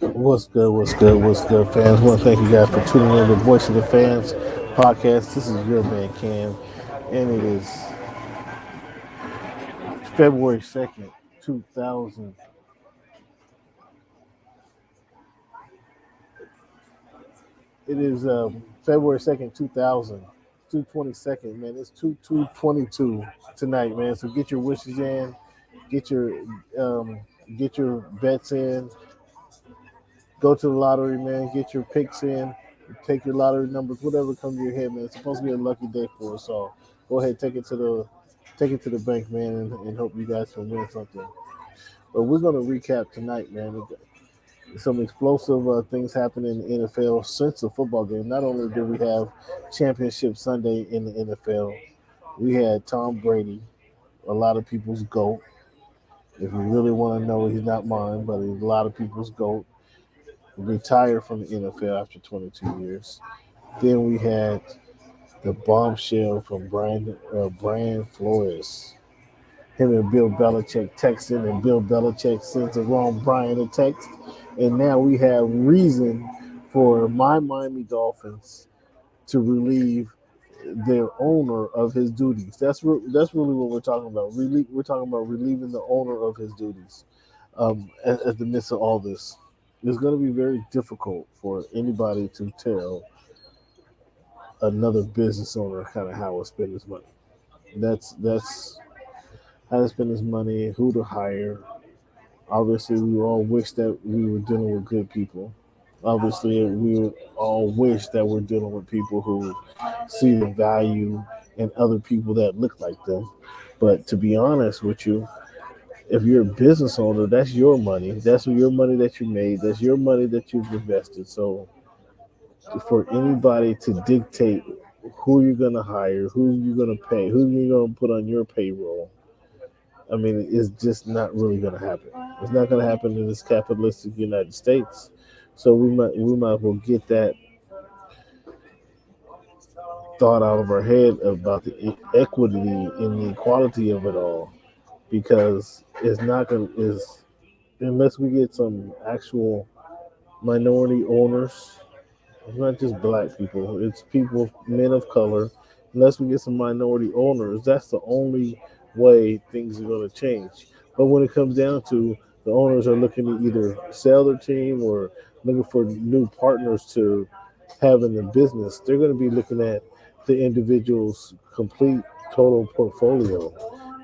What's good? What's good? What's good, fans? I want to thank you guys for tuning in to Voice of the Fans podcast. This is your man Cam, and it is February 2nd, 2000. It is February 2nd, 2000. 2/22nd, man. It's 2/22 tonight, man. So get your wishes in, get your um, get your bets in, go to the lottery, man. Get your picks in. Take your lottery numbers, whatever comes to your head, man. It's supposed to be a lucky day for us all. Go ahead, take it to the bank, man, and hope you guys can win something. But we're gonna recap tonight, man. We got some explosive things happening in the NFL since the football game. Not only did we have Championship Sunday in the NFL, we had Tom Brady, a lot of people's GOAT. If you really want to know, he's not mine, but he's a lot of people's GOAT. Retired from the NFL after 22 years. Then we had the bombshell from Brian Flores. Him and Bill Belichick texting, and Bill Belichick sends the wrong Brian a text. And now we have reason for my Miami Dolphins to relieve their owner of his duties. That's really what we're talking about. We're talking about relieving the owner of his duties at the midst of all this. It's going to be very difficult for anybody to tell another business owner kind of how to spend his money. That's how to spend his money, who to hire. Obviously, we all wish that we were dealing with good people. Obviously, we all wish that we're dealing with people who see the value in other people that look like them. But to be honest with you, if you're a business owner, that's your money. That's your money that you made. That's your money that you've invested. So for anybody to dictate who you're going to hire, who you're going to pay, who you're going to put on your payroll, I mean, it's just not really going to happen. It's not going to happen in this capitalistic United States. So we might as well get that thought out of our head about the equity and the equality of it all, because it's not going to is unless we get some actual minority owners. It's not just black people; it's people, men of color. Unless we get some minority owners, that's the only way things are going to change. But when it comes down to the owners are looking to either sell their team or looking for new partners to have in the business, they're going to be looking at the individual's complete total portfolio.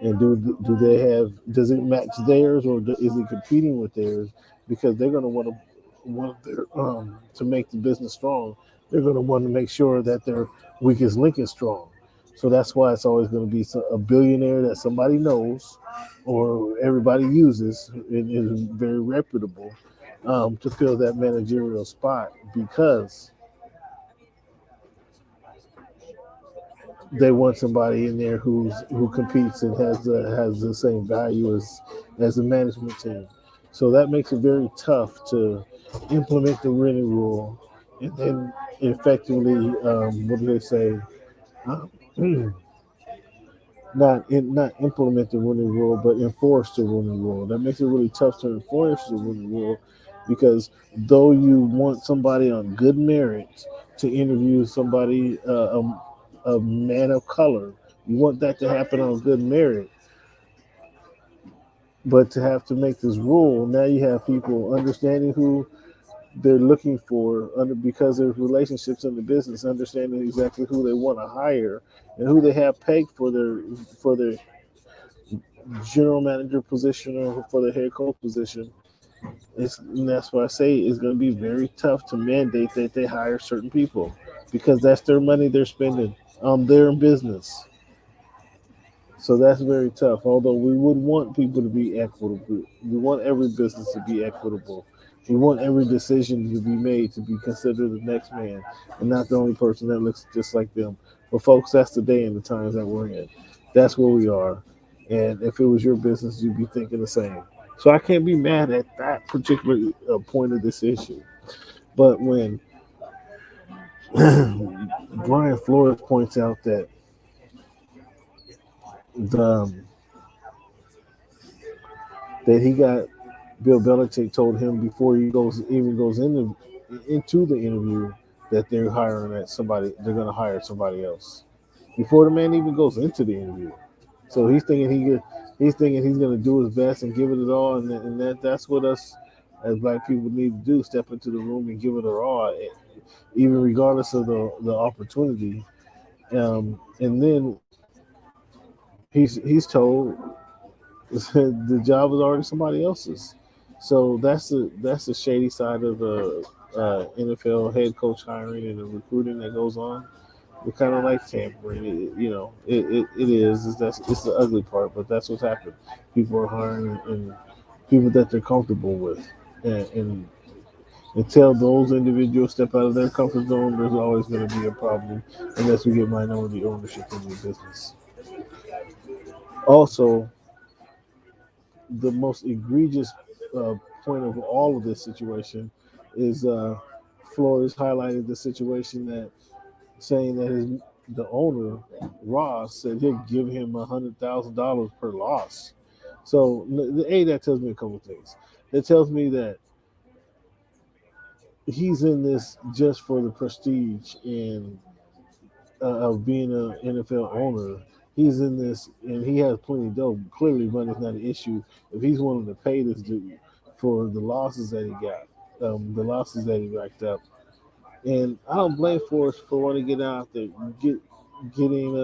And do they have does it match theirs, or is it competing with theirs? Because they're going to want their to make the business strong. They're going to want to make sure that their weakest link is strong. So that's why it's always going to be a billionaire that somebody knows or everybody uses and is very reputable to fill that managerial spot, because they want somebody in there who competes and has the same value as the management team. So that makes it very tough to implement the winning rule and then effectively, what do they say? Um, not implement the winning rule, but enforce the winning rule. That makes it really tough to enforce the winning rule, because though you want somebody on good merit to interview somebody, a man of color, you want that to happen on good merit. But to have to make this rule, now you have people understanding who they're looking for under because there's relationships in the business, understanding exactly who they want to hire and who they have pegged for their general manager position or for the head coach position. And that's why I say it's going to be very tough to mandate that they hire certain people, because that's their money they're spending on their business. So that's very tough. Although we would want people to be equitable, we want every business to be equitable. We want every decision to be made to be considered the next man and not the only person that looks just like them. But folks, that's the day and the times that we're in. That's where we are. And if it was your business, you'd be thinking the same. So I can't be mad at that particular point of this issue. But when Brian Flores points out the that he got Bill Belichick told him before he goes into the interview that they're hiring at somebody. They're going to hire somebody else before the man even goes into the interview. So he's thinking he's going to do his best and give it all, and that's what us as black people need to do: step into the room and give it our all, even regardless of the opportunity. And then he's told the job is already somebody else's. So that's the shady side of the NFL head coach hiring and the recruiting that goes on. We're kind of like tampering. It is. It's the ugly part, but that's what's happened. People are hiring and people that they're comfortable with, and until those individuals step out of their comfort zone, there's always going to be a problem unless we get minority ownership in the business. Also, the most egregious uh, point of all of this situation is Flores highlighted the situation that saying that the owner Ross said he'll give him $100,000 per loss. So that tells me a couple of things. It tells me that he's in this just for the prestige and of being an NFL owner. He's in this, and he has plenty of dough. Clearly, money's not an issue. If he's willing to pay this dude for the losses that he got, the losses that he racked up, and I don't blame Forrest for wanting to get out there, getting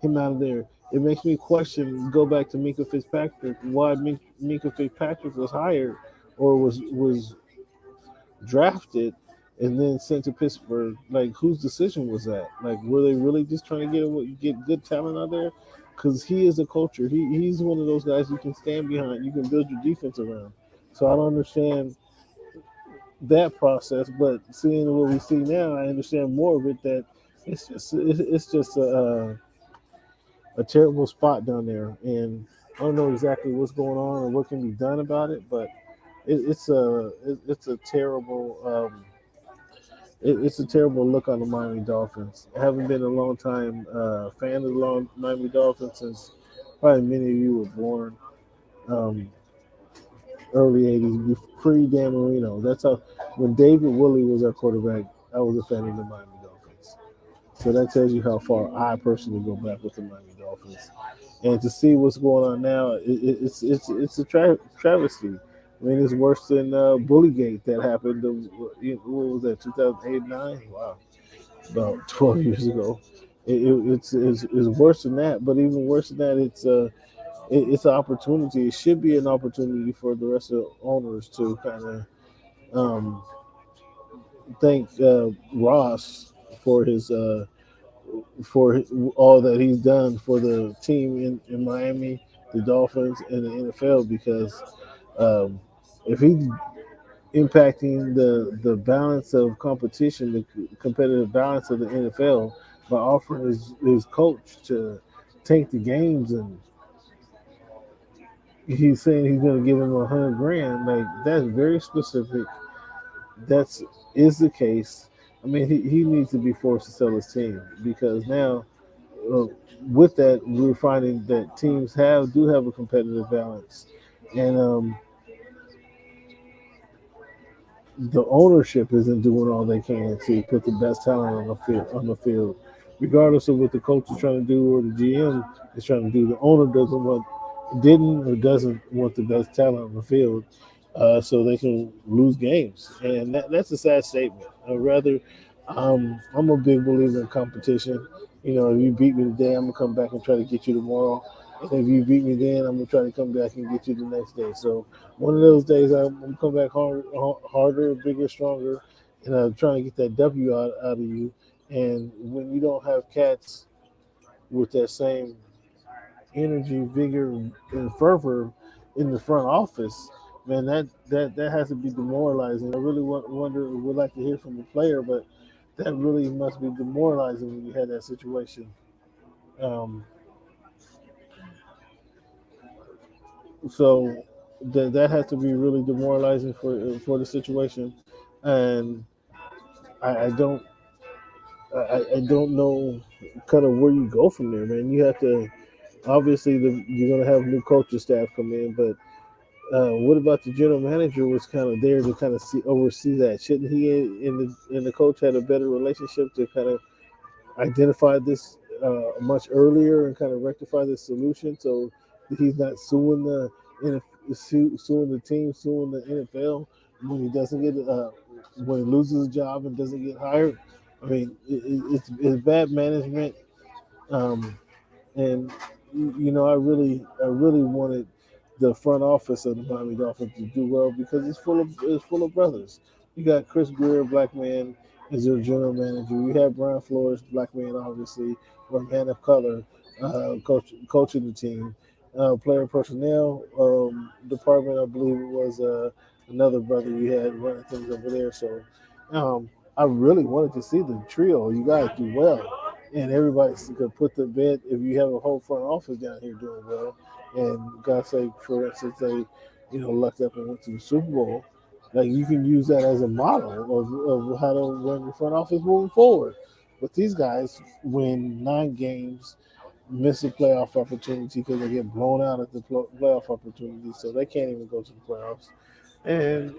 him out of there. It makes me question. Go back to Minka Fitzpatrick. Why Minka Fitzpatrick was hired or was drafted and then sent to Pittsburgh. Like, whose decision was that? Like, were they really just trying to get good talent out there? Because he is a culture. He's one of those guys you can stand behind. You can build your defense around. So I don't understand that process. But seeing what we see now, I understand more of it. That it's just a terrible spot down there, and I don't know exactly what's going on or what can be done about it. But it's a terrible. It's a terrible look on the Miami Dolphins. I haven't been a long time fan of the Miami Dolphins since probably many of you were born, um, early '80s, pre Dan Marino. That's how when David Woolley was our quarterback, I was a fan of the Miami Dolphins. So that tells you how far I personally go back with the Miami Dolphins. And to see what's going on now, it's a travesty. I mean, it's worse than Bullygate that happened. What was that? 2008, nine? Wow, about 12 years ago. It's worse than that, but even worse than that, it's an opportunity. It should be an opportunity for the rest of the owners to kind of um, thank Ross for his all that he's done for the team in Miami, the Dolphins, and the NFL. Because um, if he's impacting the balance of competition, the competitive balance of the NFL by offering his coach to tank the games, and he's saying he's going to give him 100 grand. Like, that's very specific. That's is the case. I mean, he needs to be forced to sell his team because now, uh, with that, we're finding that teams do have a competitive balance, and the ownership isn't doing all they can to put the best talent on the field, regardless of what the coach is trying to do or the GM is trying to do. The owner didn't or doesn't want the best talent on the field, so they can lose games, and that's a sad statement. Rather, I'm a big believer in competition. If you beat me today, I'm gonna come back and try to get you tomorrow. And if you beat me then, I'm gonna try to come back and get you the next day. So one of those days, I'm gonna come back harder, bigger, stronger, and I'm trying to get that W out of you. And when you don't have cats with that same energy, vigor, and fervor in the front office, man, that has to be demoralizing. I really would like to hear from the player, but that really must be demoralizing when you had that situation. Um, so that has to be really demoralizing for the situation, and I don't I don't know kind of where you go from there, man. You have to obviously you're gonna have new coaching staff come in, but What about the general manager was kind of there to kind of oversee that? Shouldn't he and the coach had a better relationship to kind of identify this much earlier and kind of rectify this solution so that he's not suing suing the team, suing the NFL when he doesn't get when he loses a job and doesn't get hired? I mean, it's bad management. Um, and I really wanted the front office of the Miami Dolphins to do well because it's full of brothers. You got Chris Greer, black man, as their general manager. You have Brian Flores, black man, obviously, or a man of color, coaching the team. Player personnel department, I believe it was another brother you had running things over there. So I really wanted to see the trio. You guys do well and everybody could put the bet if you have a whole front office down here doing well, and God sake, for instance, they, lucked up and went to the Super Bowl. Like you can use that as a model of how to run your front office moving forward. But these guys win 9 games, miss a playoff opportunity because they get blown out at the playoff opportunity, so they can't even go to the playoffs. And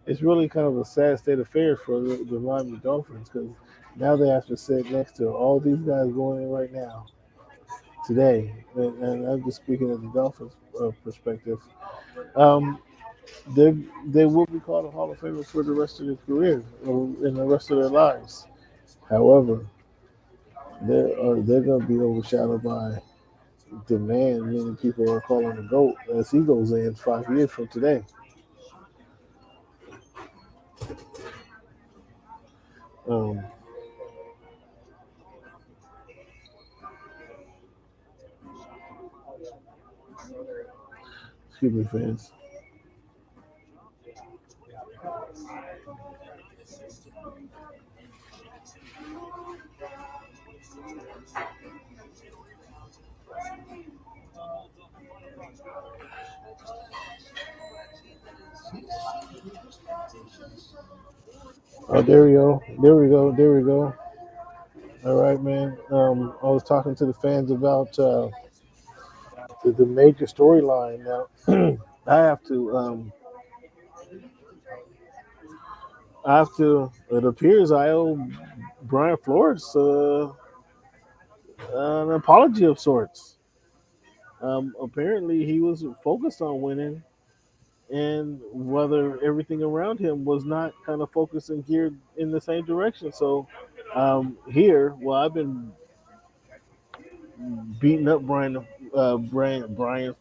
it's really kind of a sad state of affairs for the Miami Dolphins because now they have to sit next to all these guys going in right now today. And I'm just speaking of the Dolphins' perspective. Um, they will be called a Hall of Famer for the rest of their career or in the rest of their lives. However, they're going to be overshadowed by the man many people are calling the GOAT as he goes in 5 years from today. Um, Excuse me, fans. Oh, there we go. There we go. There we go. All right, man. I was talking to the fans about the major storyline. Now, I have to. I have to. It appears I owe Brian Flores an apology of sorts. Apparently, he was focused on winning, and whether everything around him was not kind of focused and geared in the same direction. So, I've been beating up Brian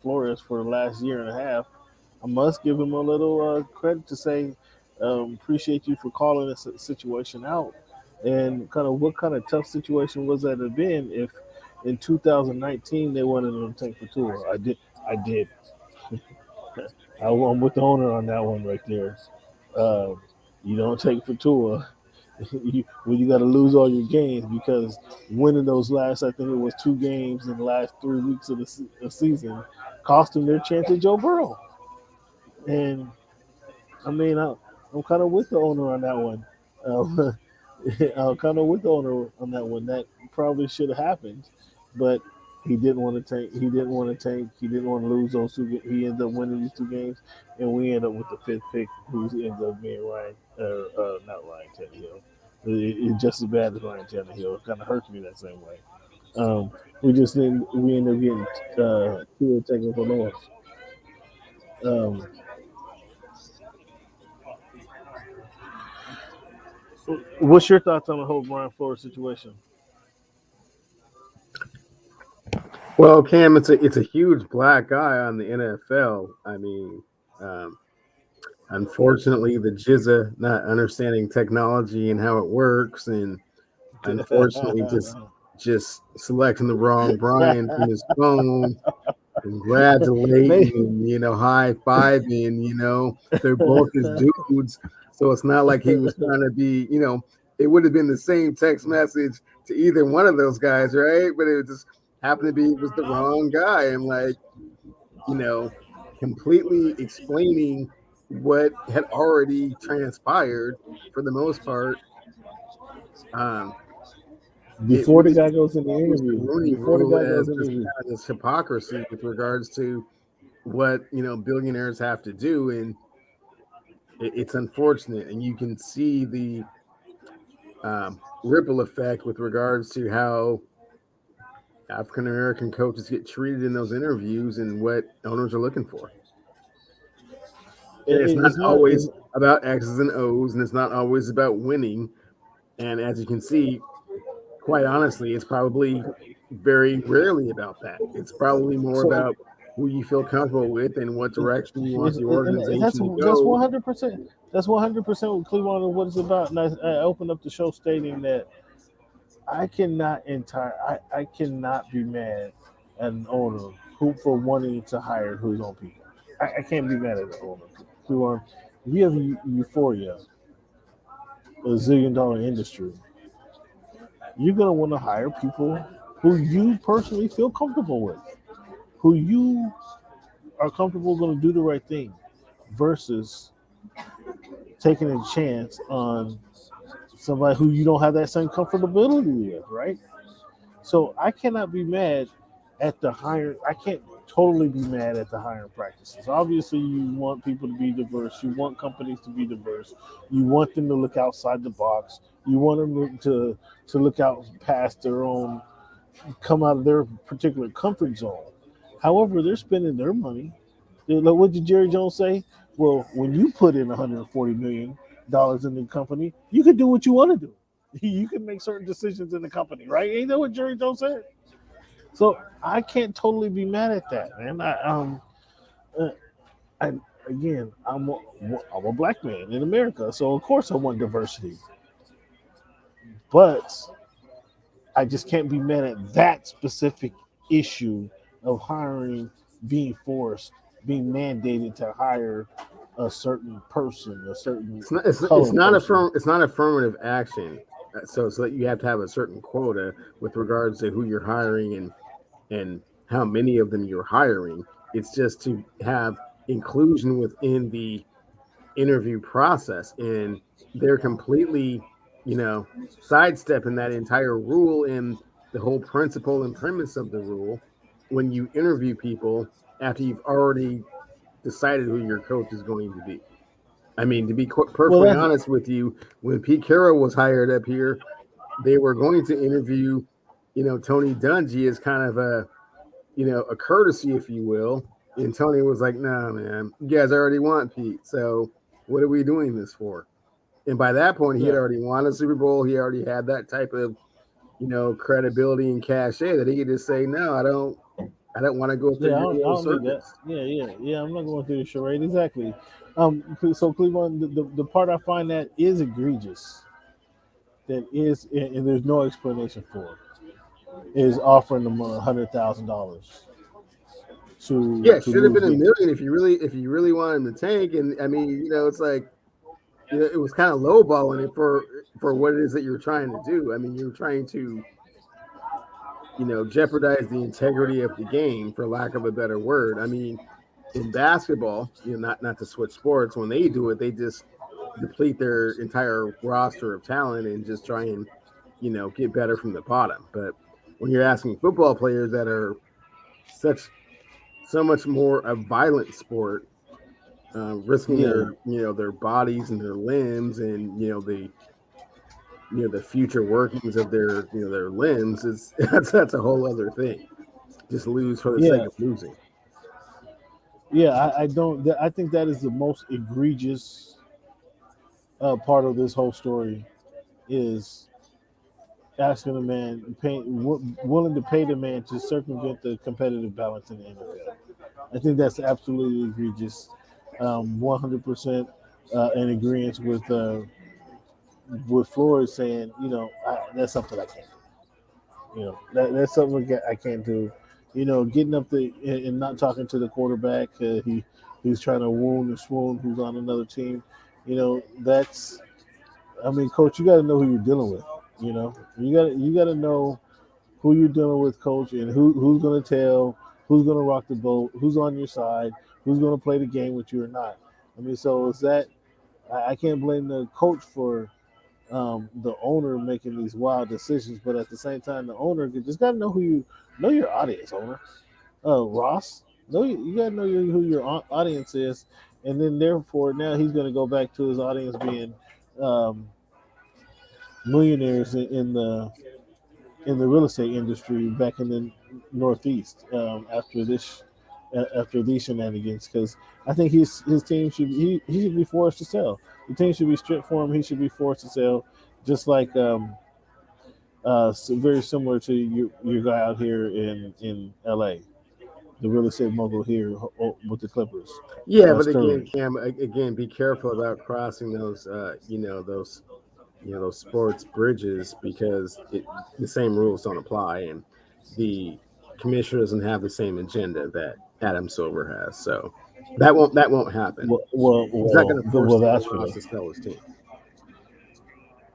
Flores for the last year and a half. I must give him a little credit to say, appreciate you for calling this situation out. And kind of what kind of tough situation was that have been if in 2019 they wanted to tank for tour? I did. I'm with the owner on that one right there. Um, you don't take for tour when you got to lose all your games because winning those last, I think it was 2 games in the last 3 weeks of the season, cost them their chance at Joe Burrow. And I mean, I'm kind of with the owner on that one. Uh, I'm kind of with the owner on that one. That probably should have happened, but he didn't want to tank. He didn't want to tank. He didn't want to lose those He ended up winning these 2 games, and we ended up with the fifth pick, who ends up being not Ryan Tannehill. It's just as bad as Ryan Tannehill. It kind of hurts me that same way. Um, we ended up getting Tua taken from us. Um, what's your thoughts on the whole Brian Flores situation? Well, Cam, it's a huge black eye on the NFL. I mean, um, unfortunately, the Jizza not understanding technology and how it works, and unfortunately, just selecting the wrong Brian from his phone, congratulating Maybe. and high fiving. They're both his dudes, so it's not like he was trying to be. It would have been the same text message to either one of those guys, right? But it just happened to be it was the wrong guy, and like you know, completely explaining what had already transpired for the most part. Um, it Before the really guy goes in the was the interview, Rooney before the Rule guy as goes in the just interview, kind of this hypocrisy with regards to what billionaires have to do, and it's unfortunate. And you can see the ripple effect with regards to how African American coaches get treated in those interviews and what owners are looking for. And it's not It's not. always about X's and O's, and it's not always about winning. And as you can see, quite honestly, it's probably very rarely about that. It's probably more So about who you feel comfortable with and what direction you want the and organization to that's go. 100%. That's 100% what Cleveland what it's about. And I opened up the show stating that I cannot be mad at an owner who for wanting to hire his own people. I can't be mad at the owner who are. If you have Euphoria, a $1 zillion industry, you're gonna want to hire people who you personally feel comfortable with, who you are comfortable going to do the right thing, versus taking a chance on somebody who you don't have that same comfortability with, right? So I cannot be mad at the hire. I can't totally be mad at the hiring practices. Obviously, you want people to be diverse. You want companies to be diverse. You want them to look outside the box. You want them to look out past their own, come out of their particular comfort zone. However, they're spending their money. Like, what did Jerry Jones say? Well, when you put in $140 million in the company, you can do what you want to do. You can make certain decisions in the company, right? Ain't that what Jerry Jones said? So I can't totally be mad at that, man. Uh, I again, I'm a black man in America, so of course I want diversity, but I just can't be mad at that specific issue of hiring, being forced, being mandated to hire a certain person, a certain It's color not person. it's not affirmative action. So that you have to have a certain quota with regards to who you're hiring and how many of them you're hiring. It's just to have inclusion within the interview process, and they're completely, you know, sidestepping that entire rule and the whole principle and premise of the rule when you interview people after you've already decided who your coach is going to be. I mean, to be Well, perfectly that's honest with you, when Pete Carroll was hired up here, they were going to interview, Tony Dungy as kind of a courtesy, if you will. And Tony was like, "Nah, man, you guys already want Pete. So what are we doing this for?" And by that point, he had yeah, already won a Super Bowl. He already had that type of, credibility and cachet that he could just say, "No, I don't want to go through yeah. your I little don't need that. circus." Yeah. I'm not going through the charade exactly. So Cleveland, the part I find that is egregious, that is, and there's no explanation for it, is offering them $100,000 Yeah, to it should have lose been a the. million if you really want him to tank. And I mean, it's like, it was kind of lowballing it for what it is that you're trying to do. I mean, you're trying to, jeopardize the integrity of the game, for lack of a better word. I mean, in basketball, not to switch sports, when they do it, they just deplete their entire roster of talent and just try and, get better from the bottom. But when you're asking football players that are such so much more a violent sport, risking Yeah, their bodies and their limbs and the future workings of their limbs is that's a whole other thing. Just lose for the sake yeah, of losing. yeah. I don't. I think that is the most egregious part of this whole story, is asking a man, willing to pay the man to circumvent the competitive balance in the NFL. I think that's absolutely egregious. 100% in agreement with Flores saying, that's something I can't do. That's something I can't do. Getting up the and not talking to the quarterback. He's trying to wound or swoon who's on another team. That's. I mean, coach, you got to know who you're dealing with. You got to know who you're dealing with, coach, and who's going to tell, who's going to rock the boat, who's on your side, who's going to play the game with you or not. I mean, so is that I can't blame the coach for the owner making these wild decisions, but at the same time, the owner just got to know who you know your audience, owner. Ross. You gotta know who your audience is, and then therefore now he's gonna go back to his audience being um, millionaires in the real estate industry back in the Northeast after these shenanigans. Because I think his team should he should be forced to sell. The team should be stripped for him. He should be forced to sell, just like very similar to your guy out here in L.A. The real estate mogul here with the Clippers, Yeah, but again, Sterling. Cam, again, be careful about crossing those, those sports bridges because the same rules don't apply, and the commissioner doesn't have the same agenda that Adam Silver has. So that won't happen. He's not going to force Well, Stephen that's Ross fair. to sell his team.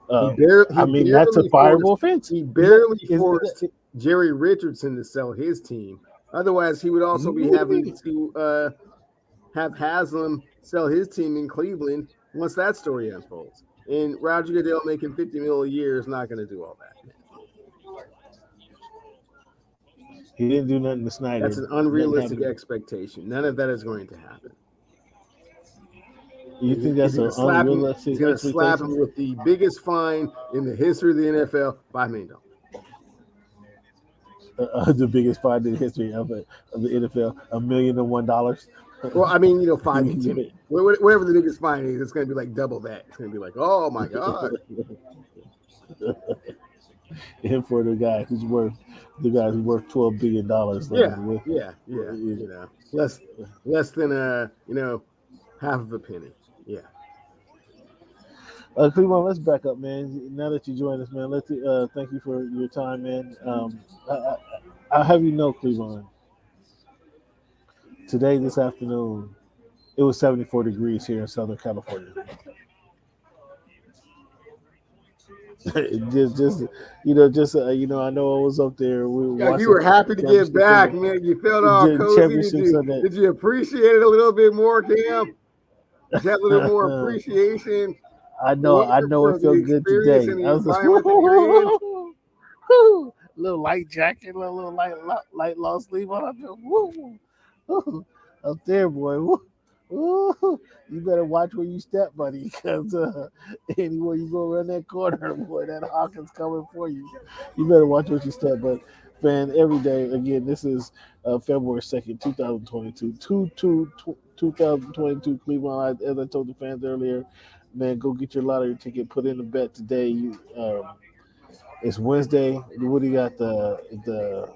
Uh, He I mean, that's a barely fireable forced offense. he Is that barely is forced Jerry Richardson to sell his team. Otherwise, he would also be what do you having mean? to have Haslam sell his team in Cleveland once that story unfolds. And Roger Goodell making $50 million a year is not going to do all that, man. He didn't do nothing to That's Snyder. an Nothing unrealistic happened. expectation. None of that is going to happen. You think He's that's going to an slap him. He's unrealistic going to slap expectation? him with the biggest fine in the history of the NFL, $5 million. The biggest find in the history of the NFL, $1,001,000. Well, I mean, 5 to 10, whatever the biggest fine is, it's going to be like double that. It's going to be like, oh my god. And for the guy who's worth $12 billion. Yeah, yeah. Less than half of a penny. Yeah. Cleveland, let's back up, man. Now that you joined us, man, thank you for your time, man. I'll have you know, Cleveland, today, this afternoon, it was 74 degrees here in Southern California. I know I was up there. We were Yeah, you watching were happy to get championship back, Sunday. man. You felt all cozy. Did Championship you Sunday. did you appreciate it a little bit more, Cam? Did you have a little more appreciation I know it for the felt good experience today. and the I was just environment that you're in? little light jacket, little light long sleeve on. I feel woo, up there, boy. Woo. Woo. You better watch where you step, buddy, because anywhere you go around that corner, boy, that Hawkins coming for you. You better watch what you step. But man, every day again, this is February 2nd, 2022, 2022 Cleveland. As I told the fans earlier, man, go get your lottery ticket, put in a bet today. It's Wednesday. Woody got the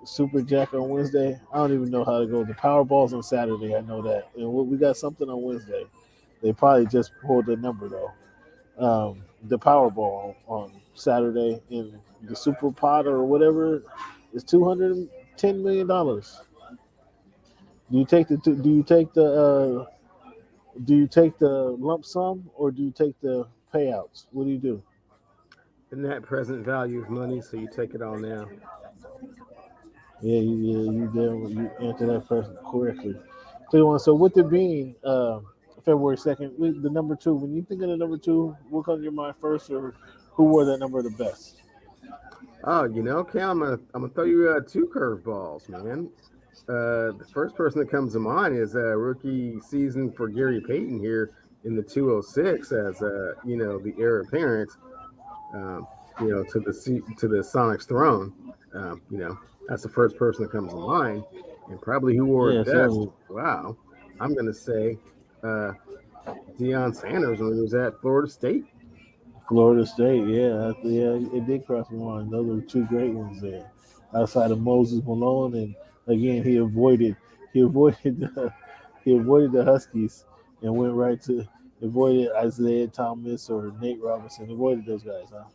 Super Jack on Wednesday. I don't even know how to go. The Powerball's on Saturday. I know that. And we got something on Wednesday. They probably just pulled the number though. The Powerball on Saturday in the Super Pot or whatever is $210 million. Do you take the do you take the lump sum or do you take the payouts? What do you do? The net present value of money, so you take it all now. You answer that person correctly. Cleveland. So with it being February 2nd, the number two. When you think of the number two, what comes to your mind first, or who wore that number the best? Oh, Cam, I'm gonna throw you two curveballs, man. The first person that comes to mind is rookie season for Gary Payton here in the 206 as the heir apparent, to the Sonic's throne. That's the first person that comes to mind, and probably who wore it Yeah, best. so Wow, I'm gonna say uh, Deion Sanders when he was at Florida State. Florida State. Yeah, it did cross my mind. Those were two great ones there. Outside of Moses Malone, and again he avoided he avoided the Huskies and went right to avoided Isaiah Thomas or Nate Robinson. Avoided those guys, huh?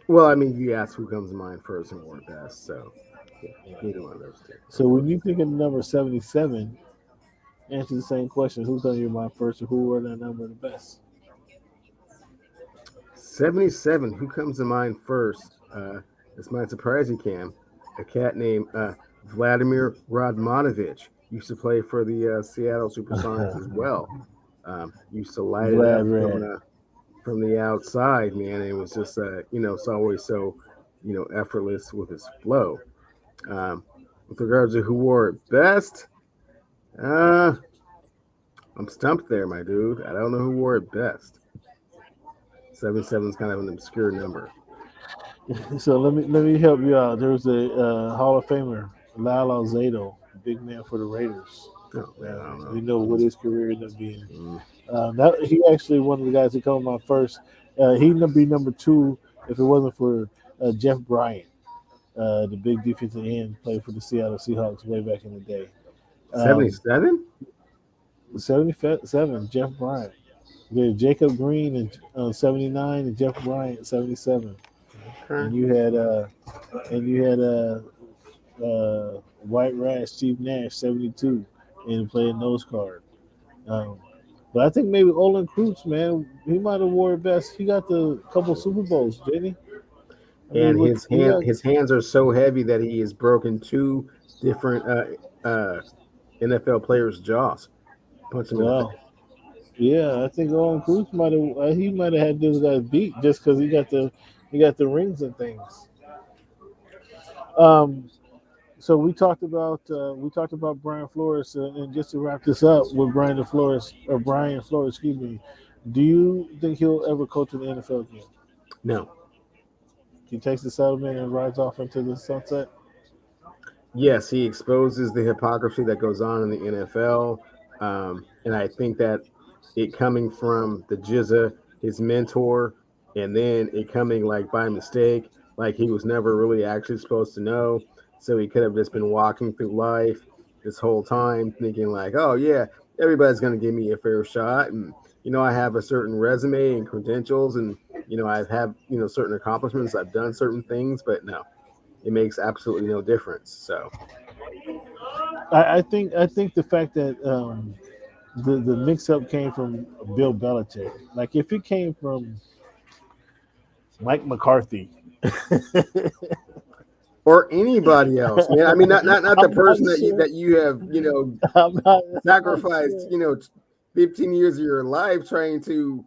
Well, I mean, you asked who comes to mind first and wore it best, so yeah, neither one of those two, So when you unfortunately. think of the number 77, answer the same question. Who's on your mind first, or who wore that number the best? 77. Who comes to mind first? This might surprise you, Cam. A cat named Vladimir Radmanovich used to play for the Seattle Supersonics as well. Used to light it up Vlad Red. from the outside, man. And it was just, it's always so, effortless with his flow. Um, With regards to who wore it best, uh, I'm stumped there, my dude. I don't know who wore it best. 77 is kind of an obscure number. So let me help you out. There was a Hall of Famer, Lalo Zato, big man for the Raiders. Oh man, I don't We know know. what his career ended up being. Mm. That he actually one of the guys that come on first. He'd be number two if it wasn't for Jeff Bryant, the big defensive end, played for the Seattle Seahawks way back in the day. Um, 77? 77, Jeff Bryant. Yeah, Jacob Green in 79 and Jeff Bryant 77. Okay. And you had White Rash Steve Nash 72 and playing nose guard. Um, but I think maybe Olin Kreutz, man, he might have wore it best. He got the couple Super Bowls, didn't he? I mean, And what his he got? hands are so heavy that he has broken two different NFL players' jaws. Punch him in the Wow. face. Yeah, I think Olin Kreutz might have had this guy beat just because he got the rings and things. Um, so we talked about Brian Flores, and just to wrap this up with Brian Flores, excuse me. Do you think he'll ever coach in the NFL again? No. He takes the settlement and rides off into the sunset. Yes, he exposes the hypocrisy that goes on in the NFL. And I think that it coming from the Jizza, his mentor, and then it coming like by mistake, like he was never really actually supposed to know. So he could have just been walking through life this whole time thinking like, oh yeah, everybody's gonna give me a fair shot. And I have a certain resume and credentials and I've had, certain accomplishments. I've done certain things, but no, it makes absolutely no difference. So I think the fact that the mix up came from Bill Belichick. Like if it came from Mike McCarthy, or anybody else, man. I mean, not the I'm not person that you sure. that you have I'm not sacrificed sure. 15 years of your life trying to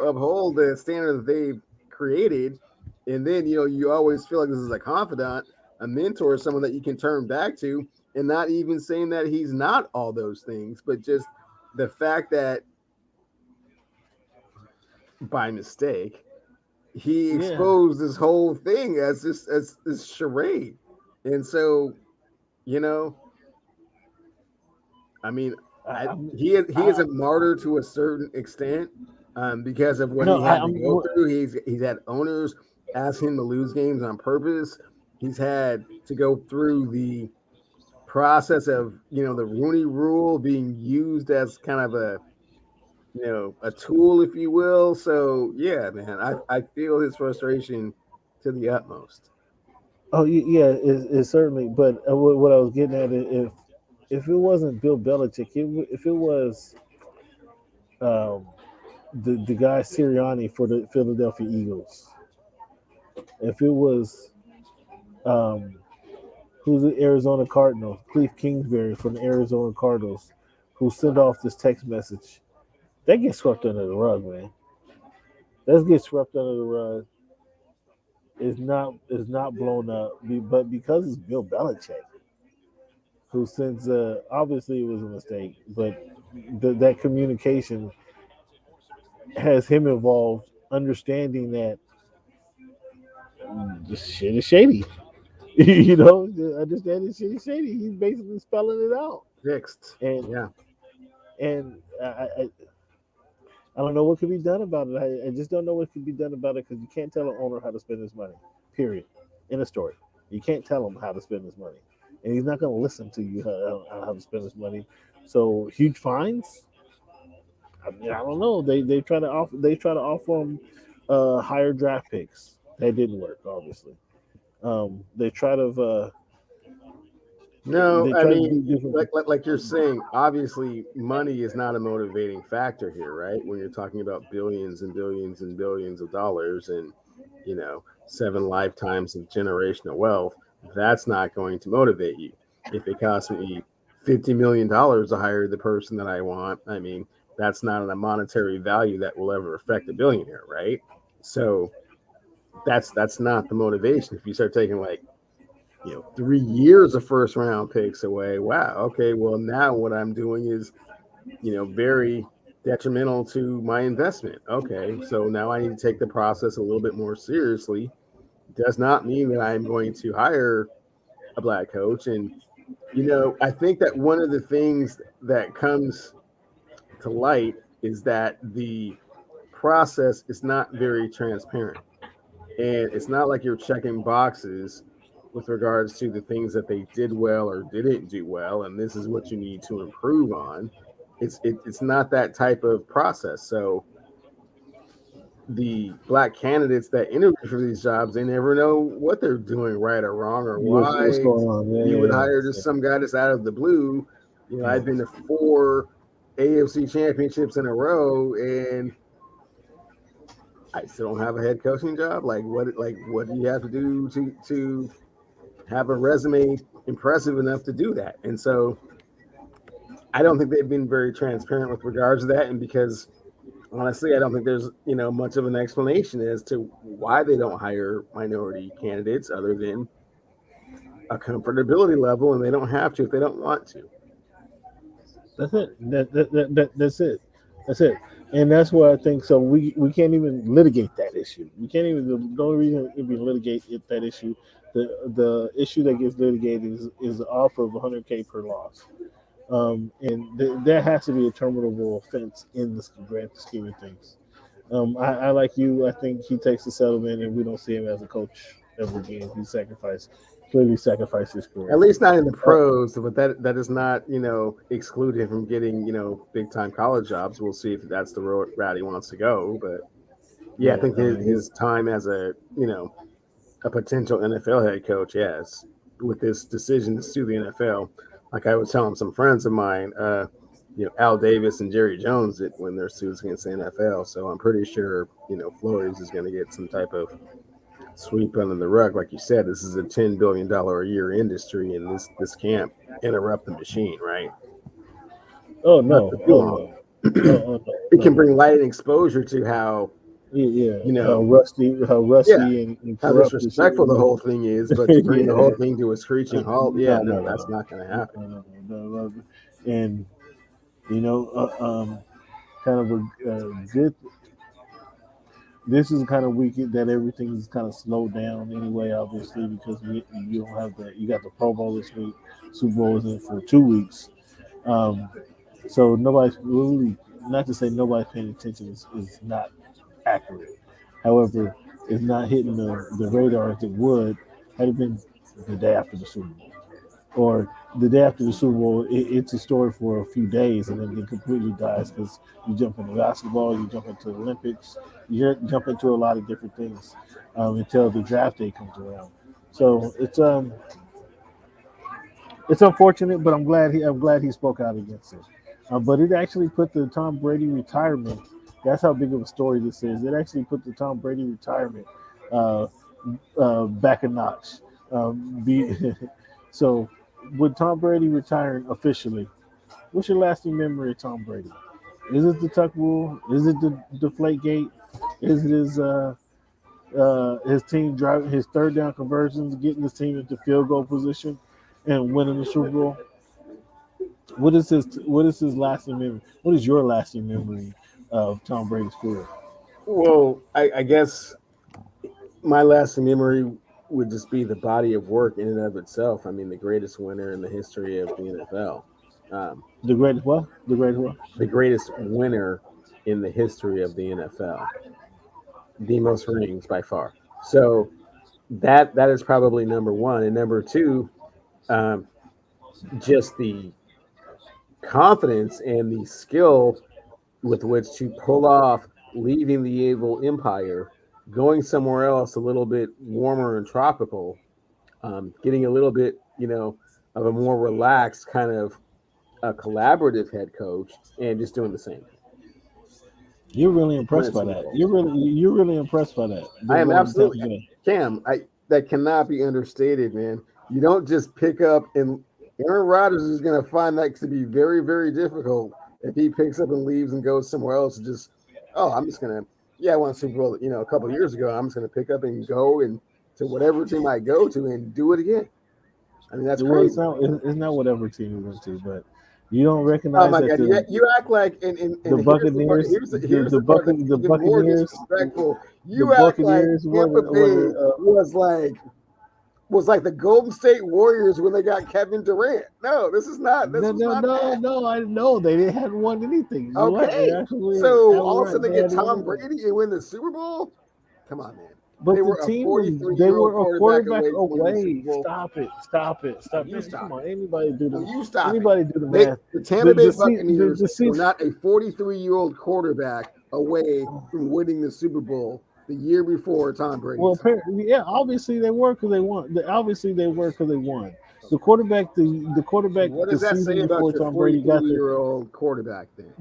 uphold the standard that they've created, and then you always feel like this is a confidant, a mentor, someone that you can turn back to, and not even saying that he's not all those things, but just the fact that by mistake he Yeah, exposed this whole thing as this charade. And so, you know, I mean, I, I'm, he is I, a martyr to a certain extent, because of what no, he had to I'm. go through. He's had owners ask him to lose games on purpose. He's had to go through the process of the Rooney Rule being used as kind of a tool, if you will. So yeah, man, I feel his frustration to the utmost. Oh yeah, it certainly. But what I was getting at is if it wasn't Bill Belichick, if it was um, the guy Sirianni for the Philadelphia Eagles, if it was um, who's the Arizona Cardinals, Cliff Kingsbury from the Arizona Cardinals, who sent off this text message, that gets swept under the rug, man. That gets swept under the rug. Is not blown up, but because it's Bill Belichick who sends. Obviously, it was a mistake, but that communication has him involved, understanding that the shit is shady. Understanding shit is shady. He's basically spelling it out, Fixed. and Yeah. I don't know what could be done about it. I just don't know what could be done about it because you can't tell an owner how to spend his money. Period. In a story, you can't tell him how to spend his money, and he's not going to listen to you how to spend his money. So huge fines. I mean, I don't know. They try to offer him higher draft picks. That didn't work, obviously. They try to No, they I try to mean, do different. like you're saying, obviously, money is not a motivating factor here, right? When you're talking about billions and billions and billions of dollars and, 7 lifetimes of generational wealth, that's not going to motivate you. If it costs me $50 million to hire the person that I want, I mean, that's not a monetary value that will ever affect a billionaire, right? So that's not the motivation. If you start taking like 3 years of first round picks away. Wow. Okay. Well, now what I'm doing is, very detrimental to my investment. Okay. So now I need to take the process a little bit more seriously. Does not mean that I'm going to hire a black coach. And, I think that one of the things that comes to light is that the process is not very transparent. And it's not like you're checking boxes with regards to the things that they did well or didn't do well, and this is what you need to improve on. It's not that type of process. So the black candidates that interview for these jobs, they never know what they're doing right or wrong or What's why going on? you would Yeah, hire just some guy that's out of the blue. yeah. I've been to 4 AFC championships in a row, and I still don't have a head coaching job. What do you have to do to have a resume impressive enough to do that? And so I don't think they've been very transparent with regards to that. And because honestly, I don't think there's, much of an explanation as to why they don't hire minority candidates other than a comfortability level, and they don't have to if they don't want to. That's it. That's it. That's it. And that's why I think so. We can't even litigate that issue. We can't even. The only reason it be litigate that issue, the issue that gets litigated is the offer of 100K per loss. And there has to be a terminable offense in the grand scheme of things. I like you. I think he takes the settlement, and we don't see him as a coach ever again. Clearly sacrificed his career. At least not in the pros, but that is not, exclude him from getting, big time college jobs. We'll see if that's the route he wants to go. But yeah, I think his time as a potential NFL head coach, yes, with this decision to sue the NFL. Like I was telling some friends of mine, Al Davis and Jerry Jones did win their suits against the NFL. So I'm pretty sure, Flores is going to get some type of sweep under the rug. Like you said, this is a $10 billion a year industry, and this can't interrupt the machine, right? Oh no! It can bring light and exposure to how how rusty and how disrespectful the whole thing is, but to bring the whole thing to a screeching halt, that's not going to happen. And kind of a good. This is kind of week that everything is kind of slowed down anyway, obviously, because you don't have you got the Pro Bowl this week, Super Bowl is in for 2 weeks. So nobody's really, not to say nobody's paying attention is not accurate. However, it's not hitting the radar as it would had it been the day after the Super Bowl. Or the day after the Super Bowl, it's a story for a few days and then it completely dies because you jump into basketball, you jump into the Olympics, you jump into a lot of different things until the draft day comes around. So it's unfortunate, but I'm glad he spoke out against it. But it actually put the Tom Brady retirement. That's how big of a story this is. It actually put the Tom Brady retirement back a notch. So, with Tom Brady retiring officially, what's your lasting memory of Tom Brady? Is it the tuck rule? Is it the deflate gate? Is it his team driving his third down conversions, getting his team into field goal position, and winning the Super Bowl? What is his lasting memory? What is your lasting memory of Tom Brady's career? Well, I guess my lasting memory would just be the body of work in and of itself. I mean, the greatest winner in the history of the NFL. The greatest what? The greatest what? The greatest winner in the history of the NFL. The most rings by far. So that is probably number one. And number two, just the confidence and the skill with which to pull off leaving the evil empire, going somewhere else a little bit warmer and tropical, getting a little bit, of a more relaxed kind of a collaborative head coach, and just doing the same thing. You're really impressed by that. You're really impressed by that. I am absolutely. Cam, that cannot be understated, man. You don't just pick up, and Aaron Rodgers is going to find that to be very, very difficult if he picks up and leaves and goes somewhere else. I'm just going to, I won a Super Bowl, a couple of years ago. I'm just going to pick up and go and to whatever team I go to and do it again. I mean, that's Well, crazy. it's not whatever team he went to, but you don't Oh recognize my that God! You act like, and the here's the part. Buccaneers, Here's the part that's The even more Buccaneers, disrespectful. the You act like Buccaneers Tampa were Bay was like the Golden State Warriors when they got Kevin Durant. No, this was not that. no. I know they hadn't won anything. You're right. You're Okay, absolutely so all of a right. sudden they They get hadn't won Tom anything. Brady and win the Super Bowl. Come on, man. They But the were a team was 43 they year old were a quarterback quarterback away from winning the Super away. Bowl. Stop it. You Man, come stop on, it. You stop it. anybody do the They, math. the Tampa Bay The Buccaneers were season. not a 43-year-old quarterback away from winning the Super Bowl the year before Tom Well, Brady's. apparently, yeah, obviously they were because they won. Obviously they were because they won. The quarterback, What the does that season say about before your Tom Brady got 43-year-old quarterback then?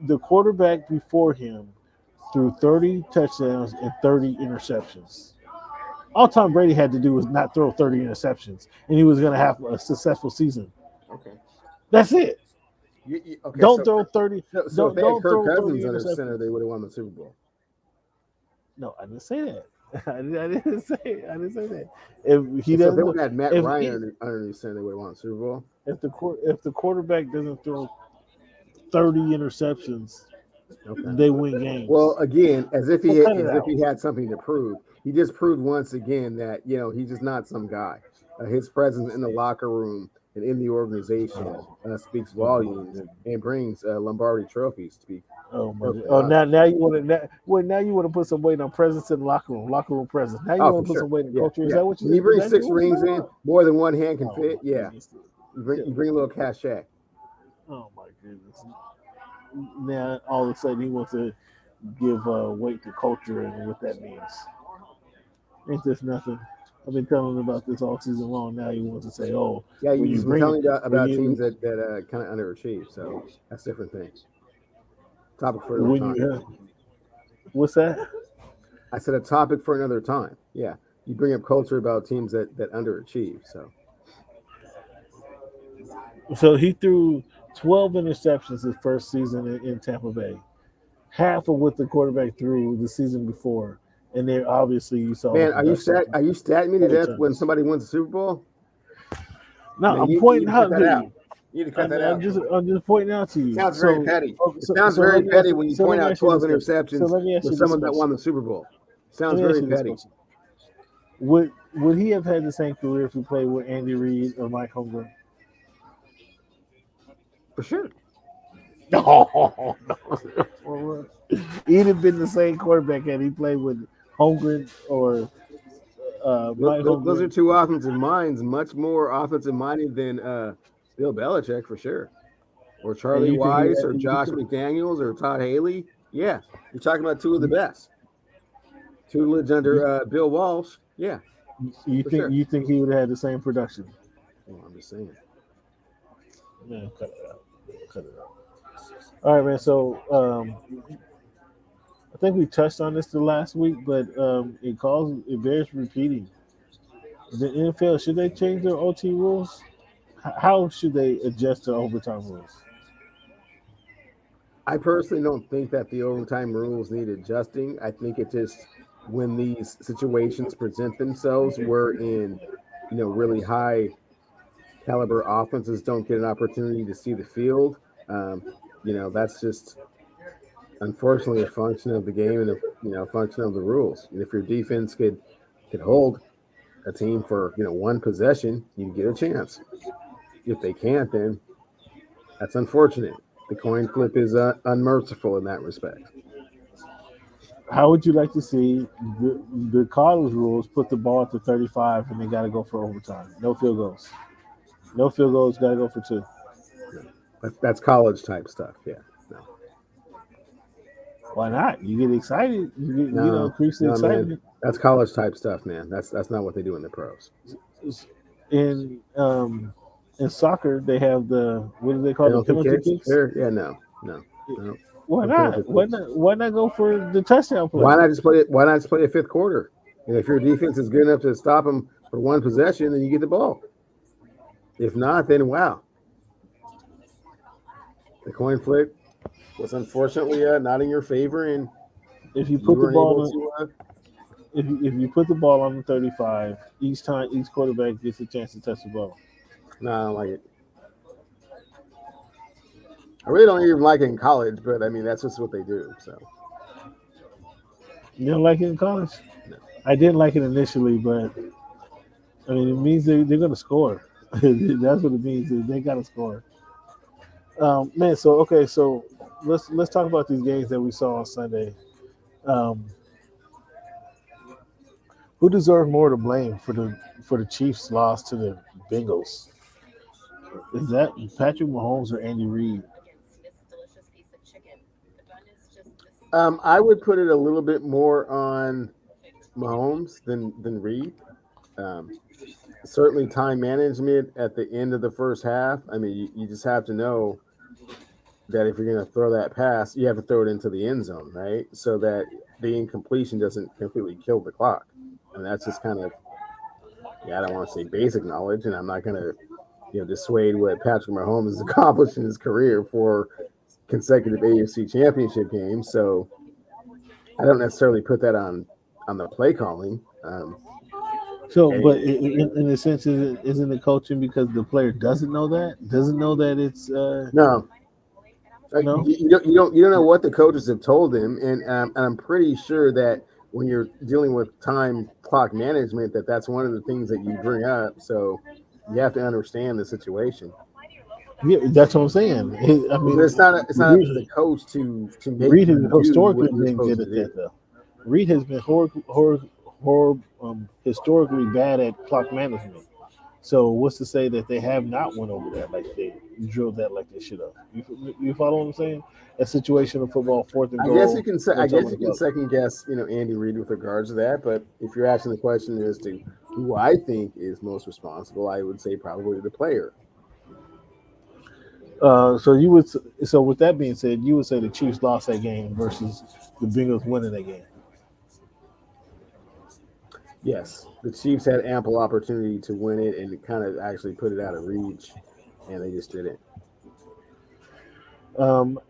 the quarterback before him threw 30 touchdowns and 30 interceptions. All Tom Brady had to do was not throw 30 interceptions, and he was going to have a successful season. Okay. That's it. Okay. Don't throw 30. So if they had Don't Kirk throw 30 Cousins under center, interceptions. they would have won the Super Bowl. No, I didn't say that. I didn't say that. If he So if doesn't they look, would have had Matt if Ryan underneath center, they would have won the Super Bowl. if the quarterback doesn't throw 30 interceptions, Okay. they win games. Well, again, as if So cut it out. he had something to prove. He just proved once again that he's just not some guy. His presence in the locker room and in the organization speaks volumes and brings Lombardi trophies. Oh my God. Now you want to now you want to put some weight on presence in the locker room presence. Now you want to put some weight in culture. Is that what you? When you bring is that 6 what rings in, more than one hand can fit. my Yeah, goodness. you bring a little cachet. Oh my goodness. Now all of a sudden he wants to give weight to culture and what that means. Ain't this nothing? I've been telling him about this all season long. Now he wants to say, "Oh, Yeah, when you've been telling me about teams that kind of underachieve. So that's a different thing. Topic for another time. What's that? I said a topic for another time. Yeah, you bring up culture about teams that underachieve. So he threw 12 interceptions his first season in Tampa Bay, half of what the quarterback threw the season before. And there, obviously, you saw. Man, are you statting me to death when somebody wins the Super Bowl? No, I'm pointing out to you. You need to cut that out. I'm just pointing out to you. Sounds very petty. It sounds very petty when you point out 12 interceptions with someone that won the Super Bowl. Sounds very petty. Would he have had the same career if he played with Andy Reid or Mike Holmgren? For sure. No. He'd have been the same quarterback had he played with Holmgren or Mike Holmgren. Those are two offensive minds, much more offensive minded than Bill Belichick for sure, or Charlie Weiss, or Josh McDaniels, or Todd Haley. Yeah, you're talking about two of the best. Tutelage under Bill Walsh. Yeah. You think he would have had the same production? Well, I'm just saying. Man, cut it out. All right, man. So I think we touched on this the last week, but it bears repeating. The NFL, should they change their OT rules? How should they adjust to overtime rules? I personally don't think that the overtime rules need adjusting. I think it just when these situations present themselves, we're in really high caliber offenses don't get an opportunity to see the field. That's just unfortunately a function of the game and a function of the rules. And if your defense could hold a team for one possession, you get a chance. If they can't, then that's unfortunate. The coin flip is unmerciful in that respect. How would you like to see the college rules put the ball at the 35 and they got to go for overtime? No field goals. No field goals, got to go for 2. That's college type stuff. Yeah. No. Why not? You get excited. Increase the excitement. Man, that's college type stuff, man. That's not what they do in the pros. In soccer, they have what do they call the penalty kicks? Yeah, no. Why not? Why not go for the touchdown play? Why not just play a fifth quarter? And if your defense is good enough to stop them for one possession, then you get the ball. If not, then wow. The coin flip was unfortunately not in your favor, and if you put the ball if you put the ball on the 35, each time each quarterback gets a chance to touch the ball. No, I don't like it. I really don't even like it in college, but I mean that's just what they do. So You don't like it in college? no. I didn't like it initially, but I mean it means they're going to score. That's what it means. They got to score. Man, so okay, so let's talk about these games that we saw on Sunday. Um, who deserved more to blame for the Chiefs' loss to the Bengals? Is that Patrick Mahomes or Andy Reid? I would put it a little bit more on Mahomes than Reed. Um, Certainly, time management at the end of the first half. I mean, you just have to know that if you're going to throw that pass, you have to throw it into the end zone, right? So that the incompletion doesn't completely kill the clock. And that's just kind of, yeah, I don't want to say basic knowledge, and I'm not going to, dissuade what Patrick Mahomes has accomplished in his career for consecutive AFC championship games. So I don't necessarily put that on the play calling. So, And but in a sense, isn't it coaching because the player doesn't know that? Doesn't know that it's no, no. you don't know what the coaches have told him, and I'm pretty sure that when you're dealing with time clock management, that's one of the things that you bring up. So you have to understand the situation. Yeah, that's what I'm saying. I But mean, it's not up to the coach to make Reed has you do historically what you're been supposed good to at that, do. though. Reed has been historically bad at clock management. So what's to say that they have not went over that like they drilled that like they should have? You follow what I'm saying? A situation of football, fourth and I guess goal, you can no I time guess on you the can clock. second guess Andy Reid with regards to that, but if you're asking the question as to who I think is most responsible, I would say probably the player. So you would so with that being said, you would say the Chiefs lost that game versus the Bengals winning that game. Yes, the Chiefs had ample opportunity to win it and kind of actually put it out of reach, and they just didn't.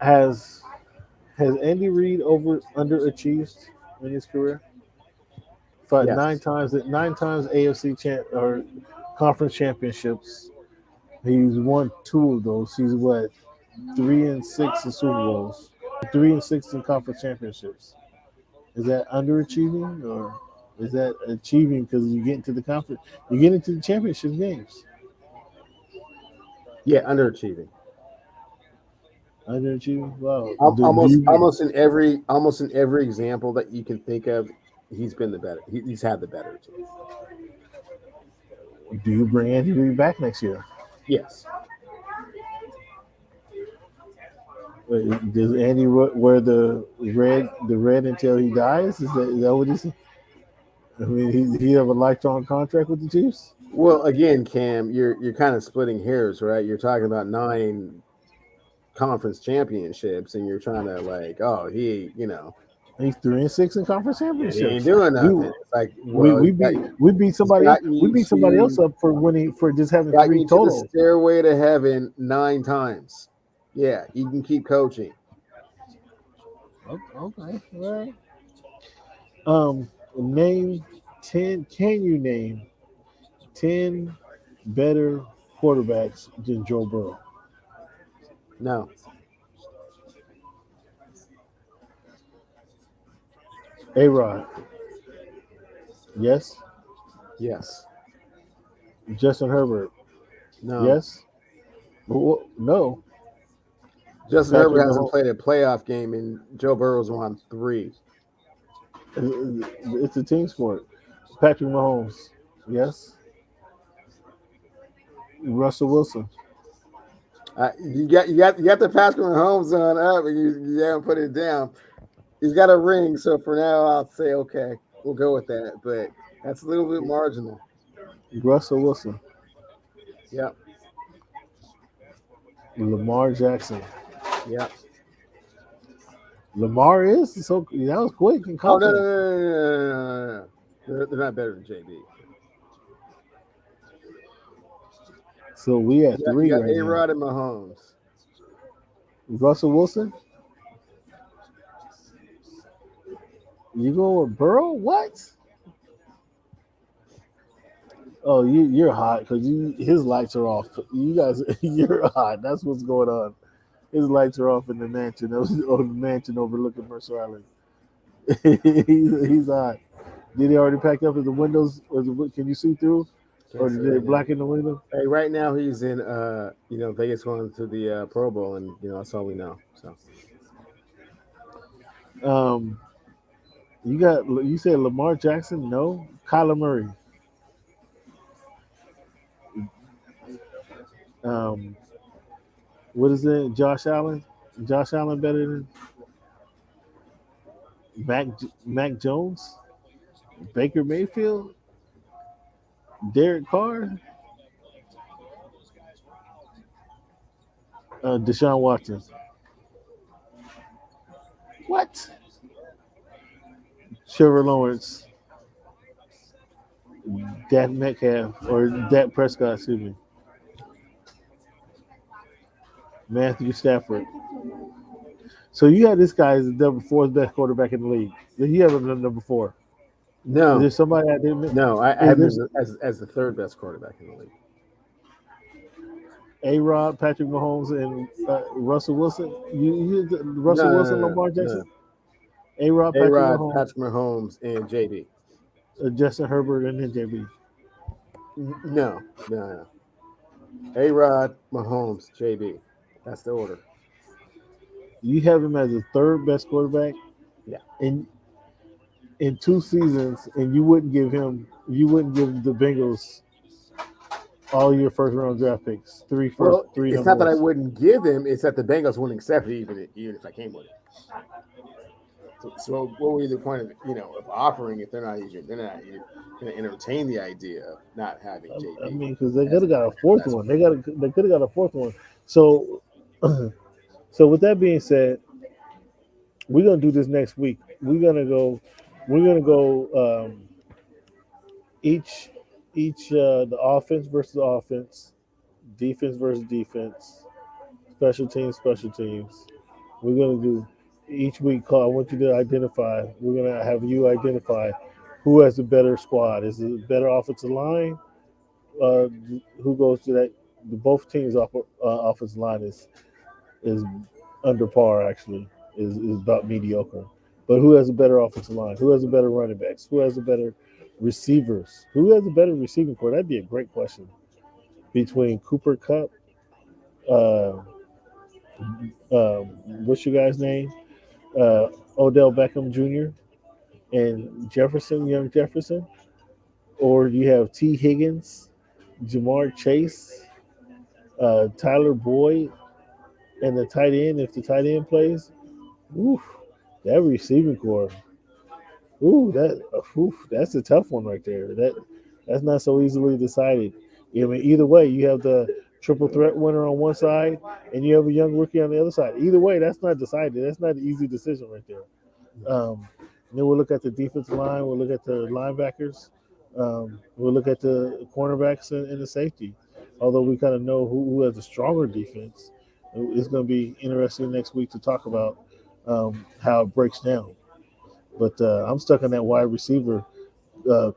Has Andy Reid over underachieved in his career? Fought Yes, nine times AFC champ or conference championships. He's won two of those. He's what 3-6 in Super Bowls, 3-6 in conference championships. Is that underachieving or is that achieving because you get into the conference, you get into the championship games? yeah, underachieving. Underachieving. Wow. Almost in every example that you can think of, he's been the better. He's had the better team. Do you bring Andy Reid back next year? Yes. Does Andy wear the red until he dies? Is that what he's? I mean, he have a lifetime contract with the Chiefs. Well, again, Cam, you're kind of splitting hairs, right? You're talking about 9 conference championships, and you're trying to like, oh, He's 3-6 in conference he ain't championships. doing We nothing. It's like, we well, we beat we beat he's somebody else. gotten We you beat somebody else to up for winning for just having gotten three you to the total. stairway to heaven 9 times. Yeah, you can keep coaching. Okay, all right. Name 10. Can you name 10 better quarterbacks than Joe Burrow? No, A Rod, yes. yes, Justin Herbert, no. yes. No. Justin Patrick Herbert hasn't Mahomes. played a playoff game, and Joe Burrow's won 3. It's a team sport. Patrick Mahomes, yes. Russell Wilson, You got the Patrick Mahomes on up, and you haven't put it down. He's got a ring, so for now, I'll say okay, we'll go with that. But that's a little bit marginal. Russell Wilson, Yep, Lamar Jackson. yep. Lamar is so that was quick and Oh no, no, confident. no, no, no, no, no, no. They're not better than JB. So we at You three got right A now. Rod and Mahomes. Russell Wilson, you go with Burrow? What? Oh, you're hot because his lights are off. You guys, you're hot. That's what's going on. His lights are off in the mansion, or the mansion overlooking Mercer Island. He's hot. Did he already pack up? Is the windows? Can you see through, or Can't did say they right now. blacken the window? Hey, right now he's in Vegas going to the Pro Bowl, and that's all we know. So Um, you said Lamar Jackson? No, Kyler Murray. Um, what is it? Josh Allen. Josh Allen better than Mac Mac Jones, Baker Mayfield, Derek Carr, Deshaun Watson. What? Trevor Lawrence, Dak Metcalf, or Dak Prescott, excuse me. Matthew Stafford. So you have this guy as the number fourth best quarterback in the league. You have him at number four. Is no, there somebody I didn't? no, I Is have him this as the third best quarterback in the league. A Rod, Patrick Mahomes, and Russell Wilson? No, Russell no, Wilson, no, Lamar no. Jackson, A Rod, A Patrick Rod, Mahomes, Patrick Mahomes, and JB. Justin Herbert, and then JB. No, no, no. A Rod, Mahomes, JB. That's the order. You have him as the third best quarterback Yeah. in in 2 seasons, and you wouldn't give the Bengals all your first round draft picks, Well, three it's number not that I ones. wouldn't give him; it's that the Bengals wouldn't accept it, even if I came with it. So what would be the point of of offering if they're not even going to entertain the idea of not having I JB mean, because they could as have a got a fourth best one. quarterback? They could have got a fourth one. So, so with that being said, we're gonna do this next week. We're gonna go each the offense versus offense, defense versus defense, special teams. We're gonna do each week. Call. I want you to identify. We're gonna have you identify who has a better squad. Is it a better offensive line? Uh, who goes to that? Both teams' offensive line is under par. Actually, is about mediocre. But who has a better offensive line? Who has a better running backs? Who has a better receivers? Who has a better receiving core? That'd be a great question between Cooper Cup. Uh, what's your guy's name? Odell Beckham Jr. and Jefferson, young Jefferson, or you have T. Higgins, Jamar Chase, Tyler Boyd, and the tight end. If the tight end plays, oof, that receiving core, that's a tough one right there. That's not so easily decided. I mean, either way, you have the triple threat winner on one side, and you have a young rookie on the other side. Either way, that's not decided. That's not an easy decision right there. And then we'll look at the defensive line. We'll look at the linebackers. We'll look at the cornerbacks and the safety. Although we kind of know who has a stronger defense, it's going to be interesting next week to talk about how it breaks down. But I'm stuck on that wide receiver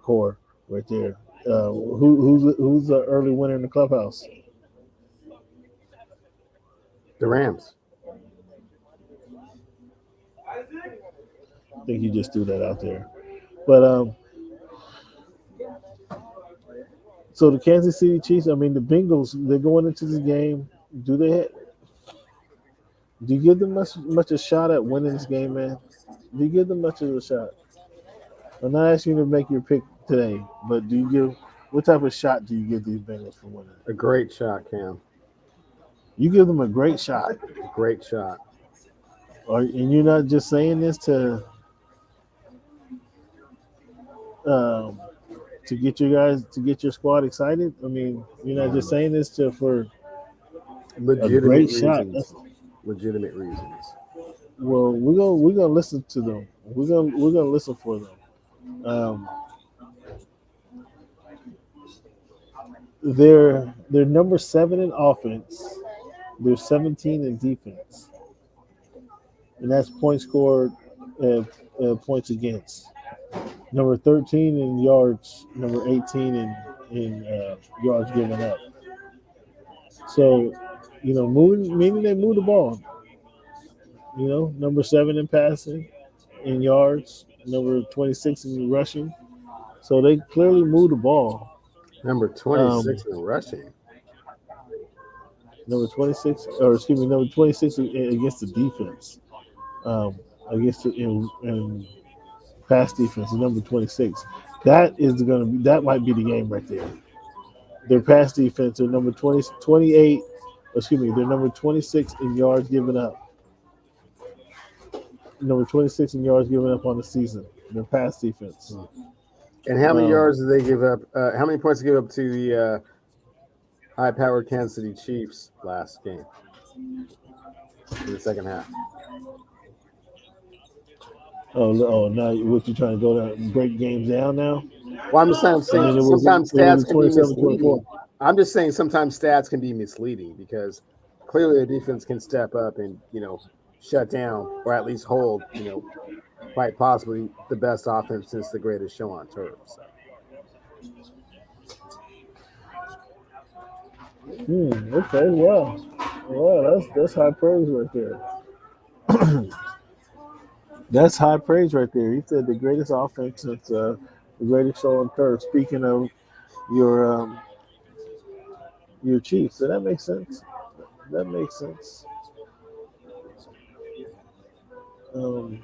core right there. Who's the early winner in the clubhouse? The Rams. I think you just threw that out there. But so the Kansas City Chiefs. I mean, the Bengals. They're going into this game. Do they? Do you give them much a shot at winning this game, man? Do you give them much of a shot? I'm not asking you to make your pick today, but do you give what type of shot do you give these Bengals for winning? A great shot, Cam. You give them a great shot, A great shot. and you're not just saying this um, to get your squad excited. I mean, you're not No, just no. saying this for a Legitimate great shot. reasons. Legitimate reasons. We're gonna listen to them. We're gonna listen for them. Um, they're number 7 in offense. They're 17 in defense, and that's points scored, points against. Number 13 in yards. Number 18 in in yards given up. So, moving meaning they move the ball. Number 7 in passing, in yards, number 26 in rushing. So they clearly move the ball. Number Um, 26 in rushing. number 26, or excuse me, number 26 against the defense. Um, against the in pass defense is number 26. That might be the game right there. Their pass defense are number 20, 28. Excuse me, they're number 26 in yards given up. Number 26 in yards given up on the season. Their pass defense. And how many Um, yards did they give up? How many points did they give up to the high-powered Kansas City Chiefs last game in the second half? now what you trying to go down and break games down now? Well, I'm just saying, I mean, sometimes it was stats a can be 27-24. misleading. I'm just saying sometimes stats can be misleading because clearly the defense can step up and shut down or at least hold quite possibly the best offense since the greatest show on turf. So. Okay, well, that's high praise right there. That's high praise right there. He said the greatest offense since the greatest show on turf. Speaking of your your Chiefs, so that makes sense. That makes sense. Um,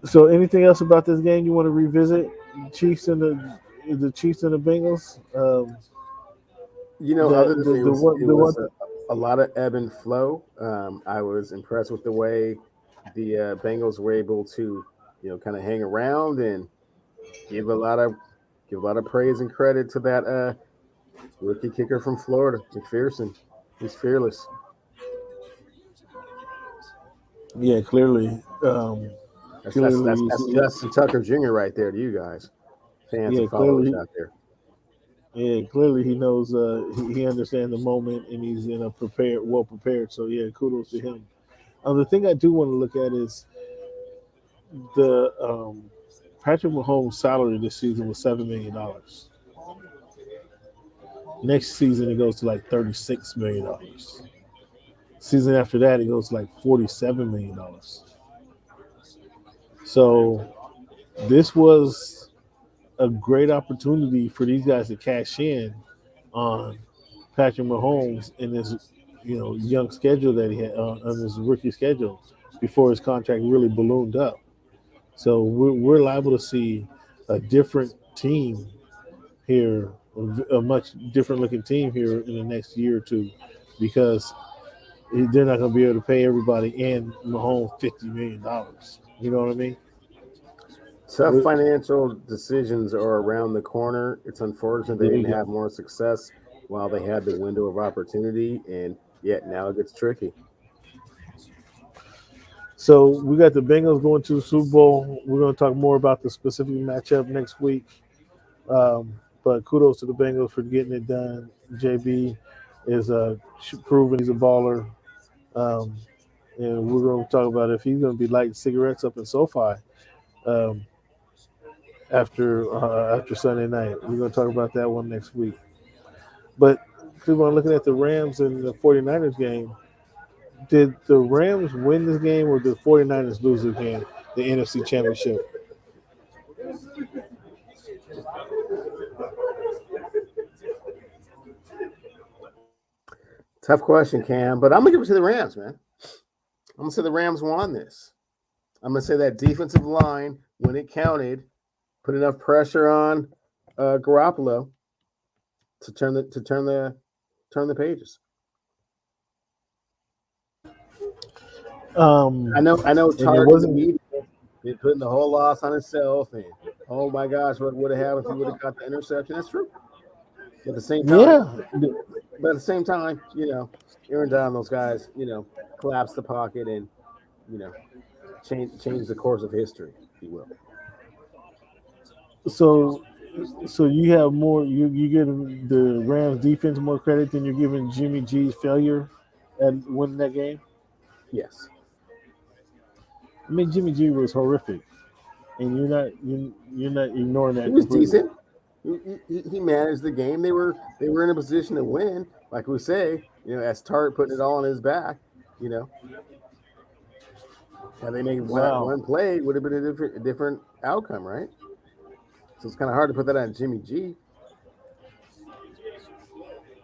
so, anything else about this game you want to revisit? Chiefs and the Chiefs and the Bengals. Other That than the one it the one. was a lot of ebb and flow. I was impressed with the way the Bengals were able to, kind of hang around and give a lot of praise and credit to that rookie kicker from Florida, McPherson. He's fearless. Yeah, clearly. That's that's Clearly, that's, that's Justin Tucker Jr. right there to you guys, fans yeah, and followers clearly, out there. yeah, clearly he knows. He understands the moment, and he's well prepared. So yeah, kudos to him. The thing I do want to look at is the Patrick Mahomes' salary this season was $7 million. Next season it goes to like $36 million. Season after that it goes to like $47 million. So this was a great opportunity for these guys to cash in on Patrick Mahomes in his young schedule that he had on his rookie schedule before his contract really ballooned up. So we're liable to see a different team here, a much different looking team here in the next year or two, because they're not going to be able to pay everybody and Mahomes $50 million. You know what I mean? Tough financial decisions are around the corner. It's unfortunate they There didn't you have go. more success while they had the window of opportunity, and yet now it gets tricky. So we got the Bengals going to the Super Bowl. We're going to talk more about the specific matchup next week. But kudos to the Bengals for getting it done. JB is proven he's a baller. Um, and we're going to talk about if he's going to be lighting cigarettes up in SoFi um, after Sunday night. We're going to talk about that one next week. But because we're looking at the Rams and the 49ers game, did the Rams win this game or did the 49ers lose the game, the NFC Championship? Tough question, Cam, but I'm gonna give it to the Rams, man. I'm gonna say the Rams won this. I'm gonna say that defensive line, when it counted, put enough pressure on Garoppolo to turn the pages. Um, I know. and it Target the wasn't. media been putting the whole loss on himself, and oh my gosh, what would have happened if he would have got the interception? That's true. But at the same time, Yeah. Aaron Donald, those guys, collapse the pocket and you know change the course of history, if you will. So, so you have more. You giving the Rams defense more credit than you're giving Jimmy G's failure at winning that game. Yes. I mean, Jimmy G was horrific. and you're not ignoring He that was completely. decent. He managed the game. They were in a position to win, like we say. As Tart putting it all on his back. You know, had they made that Wow. one play, it would have been a different outcome, right? So it's kind of hard to put that on Jimmy G.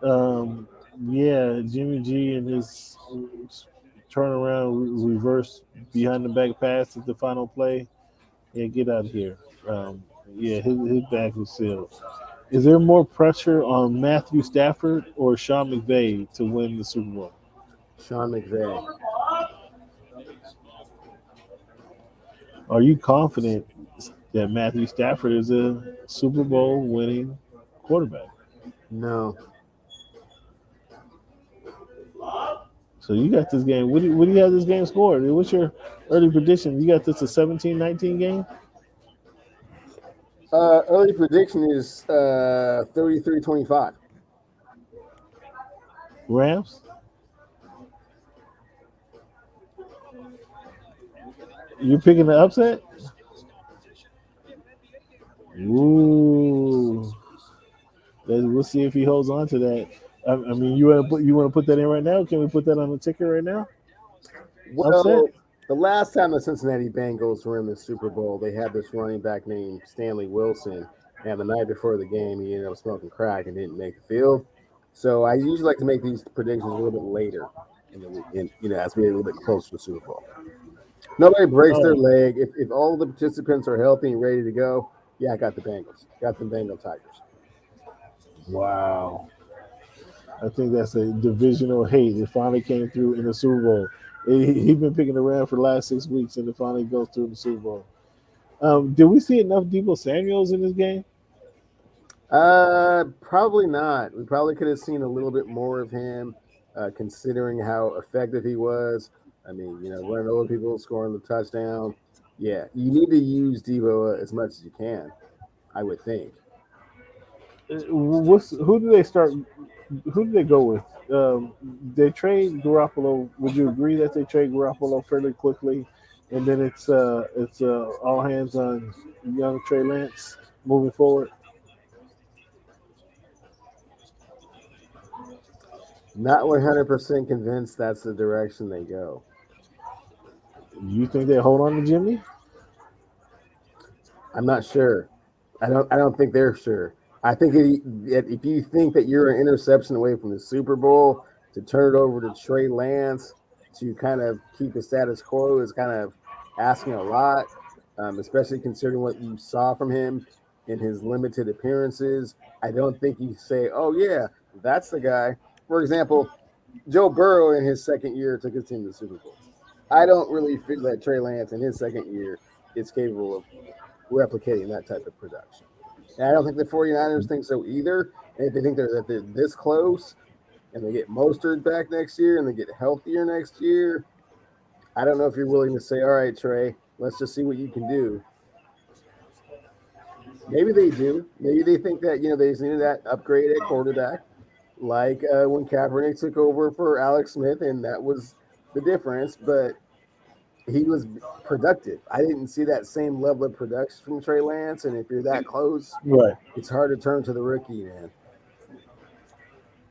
Um, yeah, Jimmy G and his turnaround reverse behind the back pass at the final play. Yeah, get out of here. Yeah, his back was sealed. Is there more pressure on Matthew Stafford or Sean McVay to win the Super Bowl? Sean McVay. Are you confident that Matthew Stafford is a Super Bowl winning quarterback? No. So you got this game. What do you have this game scored? What's your early prediction? You got this a 17-19 game? Early prediction is 33-25. Rams? You picking the upset? Ooh. We'll see if he holds on to that. I mean, you want to put that in right now? Can we put that on the ticker right now? Upset? Well, the last time the Cincinnati Bengals were in the Super Bowl, they had this running back named Stanley Wilson, and the night before the game, he ended up smoking crack and didn't make the field. So I usually like to make these predictions a little bit later in the week, as we get a little bit closer to the Super Bowl. Nobody breaks their Oh, leg. If all the participants are healthy and ready to go, yeah, I got the Bengals. Got the Bengal Tigers. wow. I think that's a divisional hate. It finally came through in the Super Bowl. He's been picking around for the last 6 weeks, and it finally goes through in the Super Bowl. Did we see enough Debo Samuels in this game? Probably not. We probably could have seen a little bit more of him, considering how effective he was. I mean, running over people, scoring the touchdown. Yeah, you need to use Debo as much as you can. I would think. Who do they start? Who do they go with? They trade Garoppolo. Would you agree that they trade Garoppolo fairly quickly, and then it's all hands on young Trey Lance moving forward? Not 100% convinced that's the direction they go. You think they hold on to Jimmy? I'm not sure. I don't think they're sure. I think if you think that you're an interception away from the Super Bowl, to turn it over to Trey Lance to kind of keep the status quo is kind of asking a lot, especially considering what you saw from him in his limited appearances. I don't think you say, "Oh yeah, that's the guy." For example, Joe Burrow in his second year took his team to the Super Bowl. I don't really feel that Trey Lance in his second year is capable of replicating that type of production. And I don't think the 49ers think so either. And if they think that they're this close and they get Mostert back next year and they get healthier next year, I don't know if you're willing to say, all right, Trey, let's just see what you can do. Maybe they do. Maybe they think that, they just needed that upgrade at quarterback, like when Kaepernick took over for Alex Smith, and that was the difference. But he was productive. I didn't see that same level of production from Trey Lance. And if you're that close, Right. it's hard to turn to the rookie, man.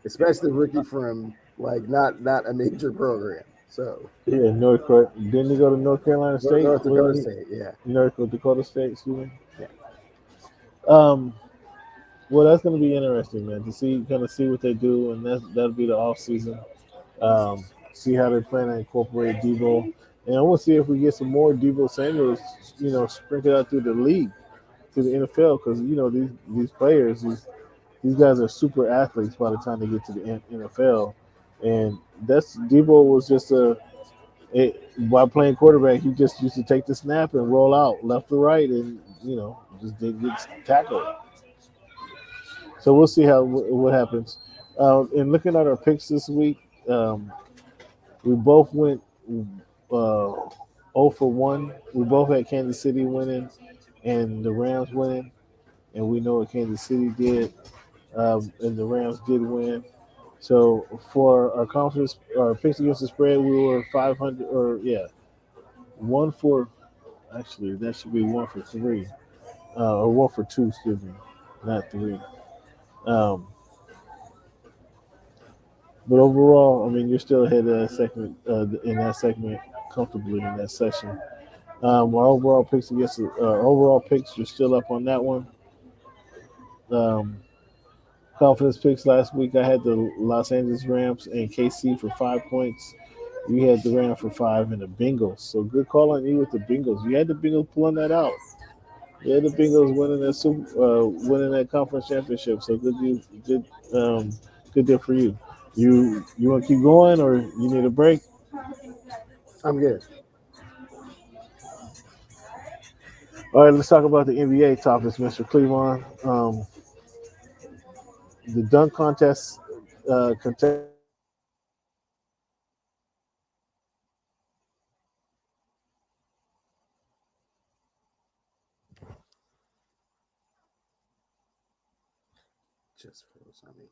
Especially the rookie from like not a major program. So Yeah, North Carolina. Didn't he go to North Carolina State? North Dakota State, yeah, North Dakota State, excuse me. yeah. Um, well, that's going to be interesting, man, to see what they do, and that'll be the off season. Um, see how they plan to incorporate Debo, and I want to see if we get some more Debo Samuels, sprinkled out through the league, through the NFL, because these players, these guys are super athletes by the time they get to the NFL, and that's Debo was just while playing quarterback, he just used to take the snap and roll out left to right, and just didn't get tackled. So we'll see what happens. And looking at our picks this week, we both went 0 for 1. We both had Kansas City winning and the Rams winning, and we know what Kansas City did, and the Rams did win. So for our conference, our picks against the spread, we were 500, or yeah, 1 for Actually, that should be 1 for 3, or 1 for 2. Excuse me, not 3. Um, but overall, I mean, you're still ahead of that segment in that segment comfortably in that session. Our overall picks, you're still up on that one. Um, Confidence picks last week. I had the Los Angeles Rams and KC for 5 points. You had the Rams for 5 and the Bengals. So good call on you with the Bengals. You had the Bengals pulling that out. You had the Bengals winning that conference championship. So um, good deal for you. You want to keep going or you need a break? I'm good. All right, let's talk about the NBA topics, Mr. Cleveland. The dunk contest contestants are going to be Just froze on me.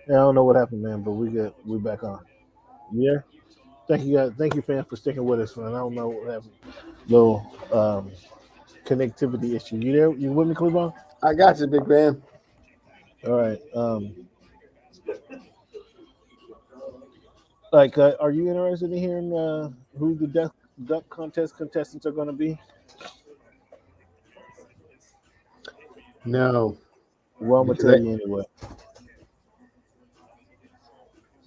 Yeah, I don't know what happened, man, but we back on. Yeah. Thank you guys. Thank you, fans, for sticking with us, man. I don't know what happened. Little connectivity issue. You there? You with me, Cleveland? I got you, big man. All right. Are you interested in hearing who the duck contest contestants are going to be? No, Well, I'm gonna because tell you anyway.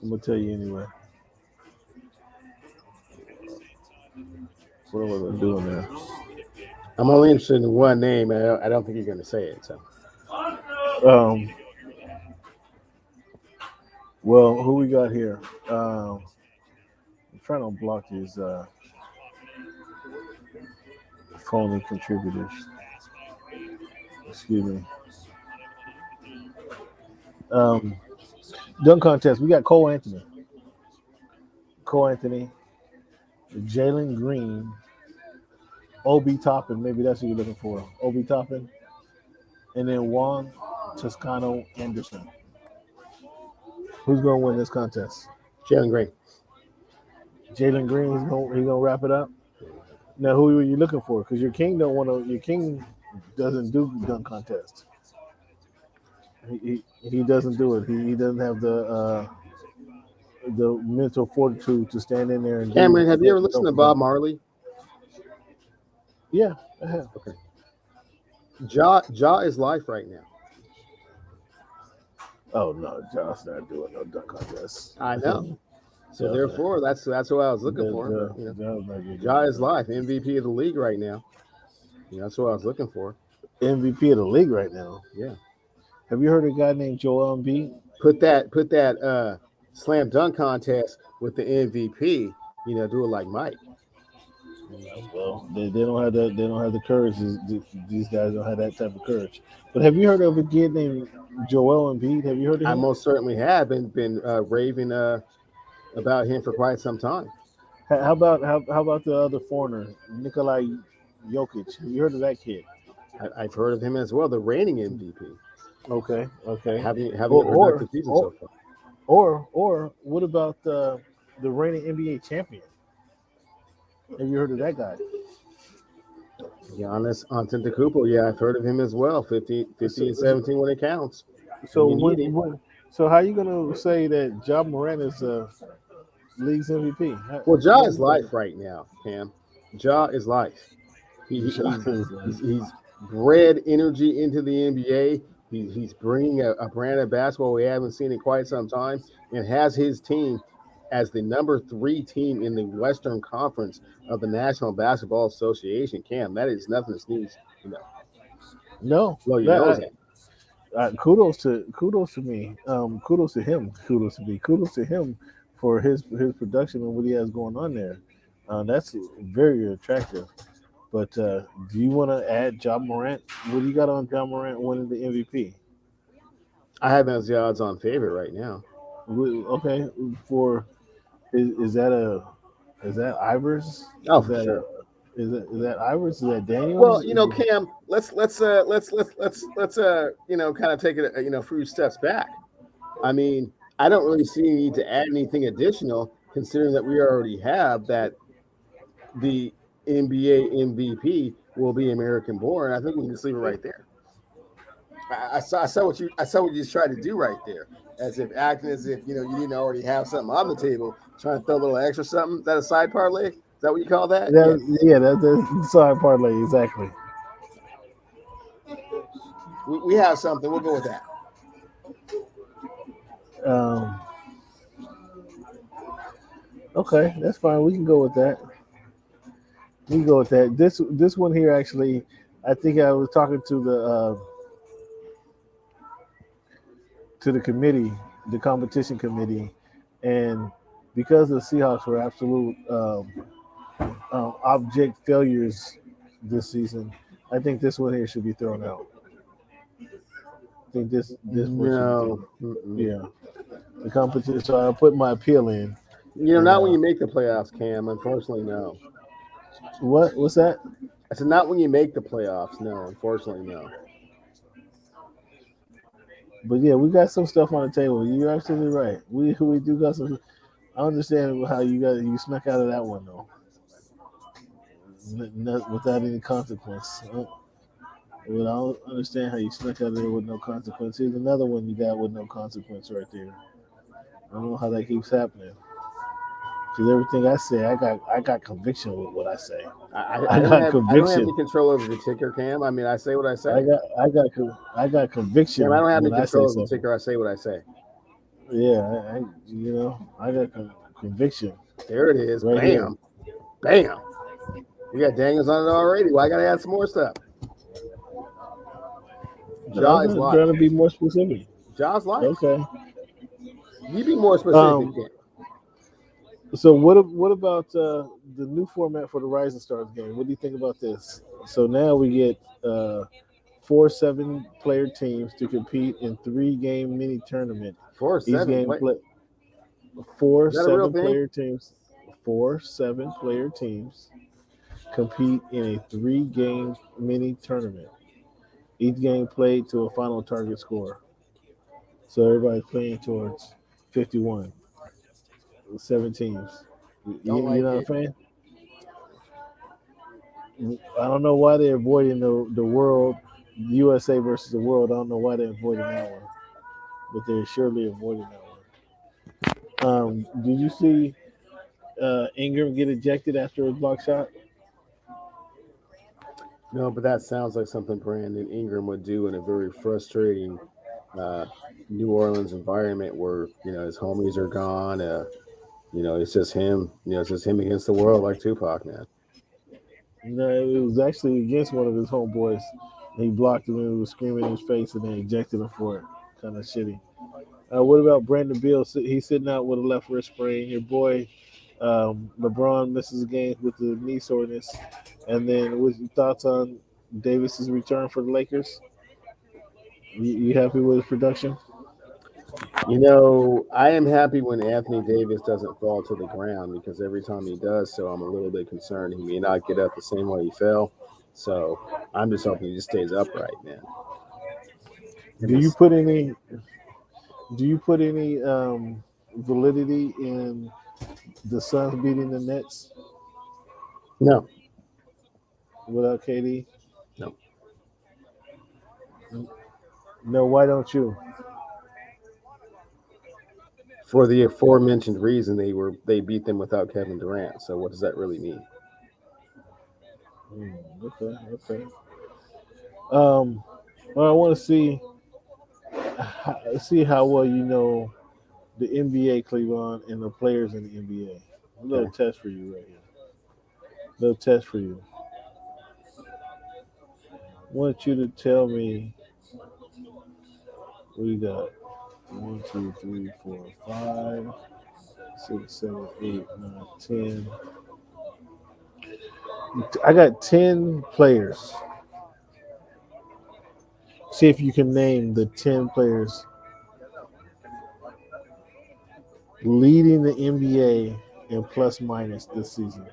I'm gonna tell you anyway. What was I doing there? I'm only interested in one name, and I don't think you're going to say it. So Um, well, who we got here? I'm trying to block these phony contributors. Excuse me. Um, Dunk contest. We got Cole Anthony, Jalen Green, Obi Toppin. Maybe that's who you're looking for. Obi Toppin, and then Juan Toscano Anderson. Who's going to win this contest? Jalen Green. Jalen Green. He's gonna wrap it up. Now, who are you looking for? Because your king don't want to. Your king doesn't do dunk contests. He doesn't do it. He doesn't have the mental fortitude to stand in there and do Cameron, have you ever listened to dunk. Bob Marley? Yeah, Okay. Ja is life right now. Oh no, Josh not doing no dunk contest. I know. So Josh not. therefore, that's what I was looking for. But Josh not getting Ja no is dunk. life, MVP of the league right now. That's what I was looking for. MVP of the league right now. Yeah. Have you heard of a guy named Joel Embiid? Put that slam dunk contest with the MVP. Do it like Mike. Well, they don't have that. They don't have the courage. These guys don't have that type of courage. But have you heard of a kid named Joel Embiid? Have you heard of I him? most certainly have been raving about him for quite some time. How about the other foreigner, Nikolai Jokic? Have you heard of that kid? I've heard of him as well, the reigning MVP, Okay, okay. having Or a productive season or so far. or what about the reigning NBA champion? Have you heard of that guy? Giannis Antetokounmpo, yeah, I've heard of him as well. 50 So, and 17 when it counts. When so you need him. so how you gonna say that Ja Morant is league's MVP? Well, Ja What is is that? life right now, Cam. Ja is life. Ja is He's bred energy into the NBA. He's bringing a brand of basketball we haven't seen in quite some time, and has his team as the number 3 team in the Western Conference of the National Basketball Association. Cam, that is nothing to sneeze. no Blow your that nose at. kudos to me. Kudos to him. Kudos to me. Kudos to him for his production and what he has going on there. That's very attractive. But do you want to add John Morant? What do you got on John Morant winning the MVP? I have him as the odds-on favorite right now. Okay, for is that Ivers? Oh, Is for that sure. is that Ivers? Is that Well, Daniels? Cam, let's kind of take it a few steps back. I mean, I don't really see any need to add anything additional, considering that we already have that the NBA MVP will be American born. I think we can just leave it right there. I saw what you just tried to do right there, as if acting as if you didn't already have something on the table, trying to throw a little extra something. Is that a side parlay? Is that what you call that? Yeah. Yeah, that's sorry parlay exactly. We have something. We'll go with that. Um, okay, that's fine. We can go with that. We can go with that. This one here actually, I think I was talking to the committee, the competition committee, and because the Seahawks were absolute object failures this season, I think this one here should be thrown out. I think this one should be No. thrown. Yeah, the competition. So I put my appeal in, and Not when you make the playoffs, Cam. Unfortunately, no. what's that? I said not when you make the playoffs. No, unfortunately, no. But yeah, we got some stuff on the table. You're absolutely right. We do got some. I understand how you snuck out of that one though, without any consequence. But I don't understand how you snuck out of there with no consequence. Here's another one you got with no consequence right there. I don't know how that keeps happening. Because everything I say, I got conviction with what I say. I got I don't have conviction. any control over the ticker, Cam. I mean, I say what I I say. got I got I got Cam, I conviction don't have any when I say control over the something. ticker. I say what I say. Yeah, I got conviction There it is. right here. Bam, bam. We got Daniels on it already. Well, I got to add some more stuff. I'm Jaw is life. trying to be more specific. Jaw's life. Okay. You be more specific, Um. Cam. So what about the new format for the Rising Stars game? What do you think about this? So now we get 4 7-player teams to compete in 3-game mini tournament. Each 4-7 game play. play four Is that a real seven thing? player teams. 4 7-player teams compete in a 3-game mini tournament. Each game played to a final target score. So everybody's playing towards 51. 7 teams. Don't You like know it. what I'm saying? I don't know why they're avoiding the world, USA versus the world. I don't know why they're avoiding that one, but they're surely avoiding that one. Did you see Ingram get ejected after his block shot? No, but that sounds like something Brandon Ingram would do in a very frustrating uh, New Orleans environment where his homies are gone. It's just him. It's just him against the world, like Tupac, man. No, it was actually against one of his homeboys. He blocked him and was screaming in his face, and they ejected him for it. Kind of shitty. What about Brandon Beal? He's sitting out with a left wrist sprain. Your boy LeBron misses games with the knee soreness. And then, what's your thoughts on Davis's return for the Lakers? You happy with his production? I am happy when Anthony Davis doesn't fall to the ground because every time he does so, I'm a little bit concerned he may not get up the same way he fell. So I'm just hoping he just stays upright, man. And Do you this, put any? Do you put any validity in the Suns beating the Nets no, without KD? no. No, why don't you? For the aforementioned reason, they beat them without Kevin Durant. So what does that really mean? Okay, okay. Well, I want to see how well you know the NBA, Cleveland, and the players in the NBA. A little Okay. test for you right here. A little test for you. I want you to tell me what you got. One, two, three, four, five, six, seven, eight, nine, 10. I got 10 players. See if you can name the 10 players leading the NBA in plus minus this season.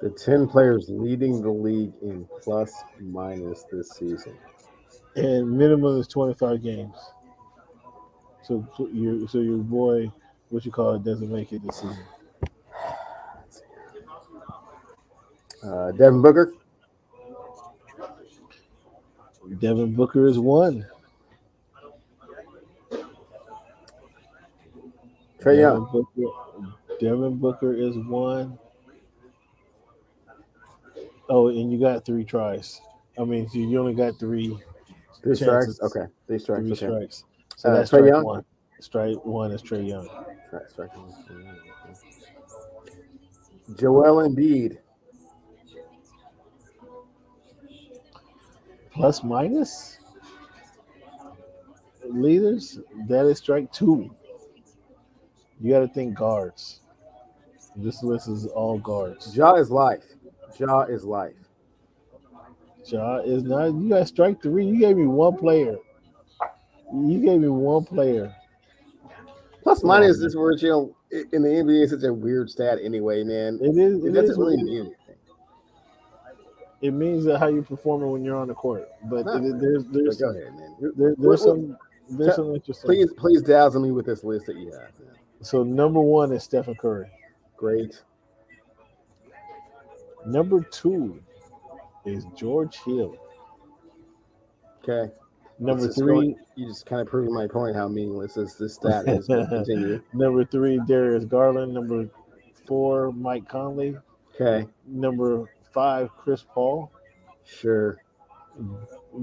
The 10 players leading the league in plus minus this season. And minimum is 25 games. So your boy, what you call it, doesn't make it this season. Devin Booker, Devin Booker is one. Trey Young, Devin Booker. Devin Booker is one. Oh, and you got three tries. I mean, you only got three 3 strikes. chances, Okay, 3 strikes. three Okay. strikes. So that's Trey strike Young, one. Strike one is Trey Young. strike one. Okay. Joel Embiid, Plus minus leaders, that is strike two. You got to think guards. This list is all guards. Ja is life. Ja is life. Ja is not. You got strike three. You gave me one player. You gave me one player. Plus Come on, minus man. is where in the NBA is such a weird stat anyway, man. It is. It It doesn't is. really mean anything. It means that how you're performing when you're on the court. But Not really. there's But there's go ahead, man. there's some there's some interesting. Please dazzle me with this list that you have, man. So number one is Stephen Curry. Great. Number two is George Hill. Okay. It's Number just going. three, You just kind of proving my point how meaningless this stat is. But continue. number three, Darius Garland. Number four, Mike Conley. Okay. Number five, Chris Paul. Sure.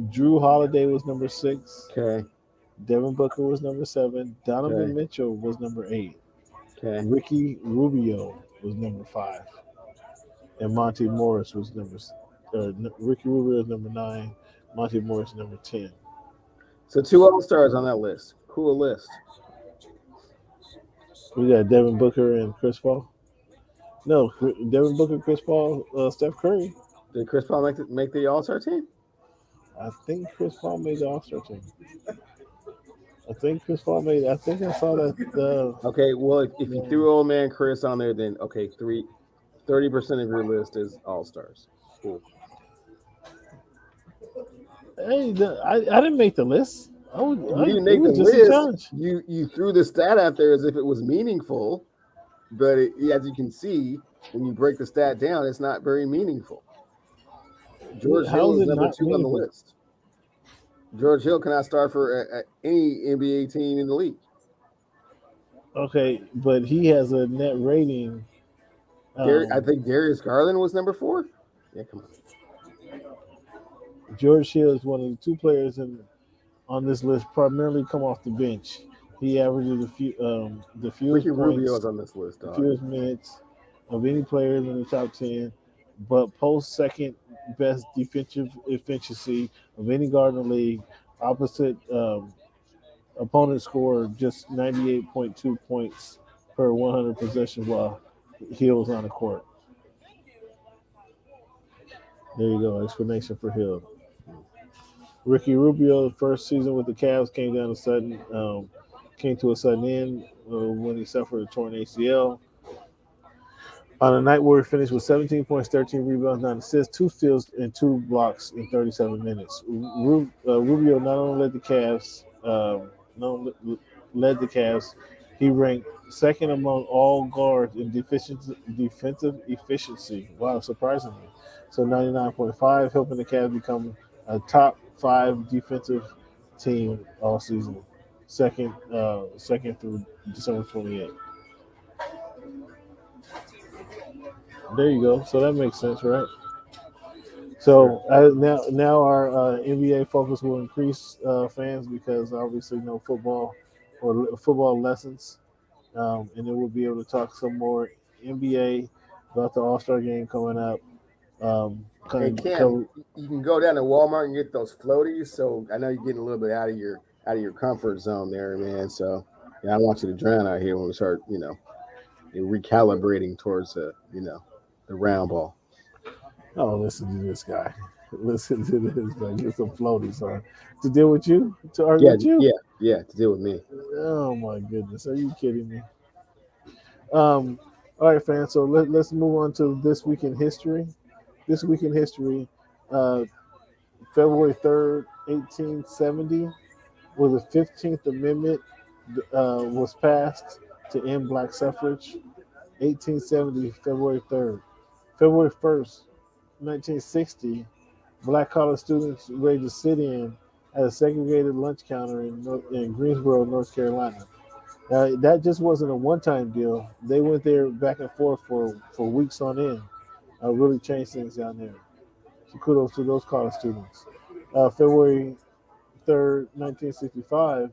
Drew Holiday was number six. Okay. Devin Booker was number seven. Donovan Okay. Mitchell was number eight. Okay. Ricky Rubio was number five. And Monty Morris was Ricky Rubio is number nine. Monty Morris number 10. So 2 All-Stars on that list. Cool list. We got Devin Booker and Chris Paul. No, Devin Booker, Chris Paul, Steph Curry. Did Chris Paul make the All-Star team? I think Chris Paul made the All-Star team. I think Chris Paul made. I think I saw that. Okay, well, if you threw old man Chris on there, then okay, 30% of your list is All-Stars. Cool. Hey, I didn't make the list. You didn't It make the was just a list. challenge. You threw the stat out there as if it was meaningful, but as you can see, when you break the stat down, it's not very meaningful. George How Hill is is it number not 2 on the meaningful? list. George Hill cannot start for any NBA team in the league. Okay, but he has a net rating I Um, think Darius Garland was number 4. Yeah, come on. George Hill is one of the two players on this list primarily come off the bench. He averages the Ricky fewest Rubio points, is on this list, the dog. fewest minutes of any players in the top 10, but post second best defensive efficiency of any guard in the league. Opposite opponent score just 98.2 points per 100 possessions while Hill was on the court. There you go, explanation for Hill. Ricky Rubio, first season with the Cavs, came to a sudden end when he suffered a torn ACL. On a night where he finished with 17 points, 13 rebounds, 9 assists, 2 steals, and 2 blocks in 37 minutes. Rubio not only led the Cavs, he ranked second among all guards in defensive efficiency. Wow, surprisingly. So 99.5, helping the Cavs become a top 5 defensive team all season. Second through December 28th. There you go. So that makes sense, right? Sure. So now our NBA focus will increase fans because obviously no football or football lessons, and then we'll be able to talk some more NBA about the All Star game coming up. Hey Kind of Cam, you can go down to Walmart and get those floaties. So I know you're getting a little bit out of your comfort zone there, man. So yeah, I want you to drown out here when we start, recalibrating towards the round ball. oh, listen to this guy. Listen to this guy. Get some floaties on to deal with you, to argue Yeah, with you. yeah, yeah. To deal with me. Oh my goodness, are you kidding me? Um, all right, fans. So let's move on to this week in history. This week in history, uh, February 3rd, 1870, where the 15th Amendment was passed to end black suffrage. 1870, February 3rd. February 1st, 1960, black college students raided a sit-in at a segregated lunch counter in Greensboro, North Carolina. That just wasn't a one-time deal. They went there back and forth for weeks on end. Really changed things down there. So kudos to those college students. February 3rd, 1965,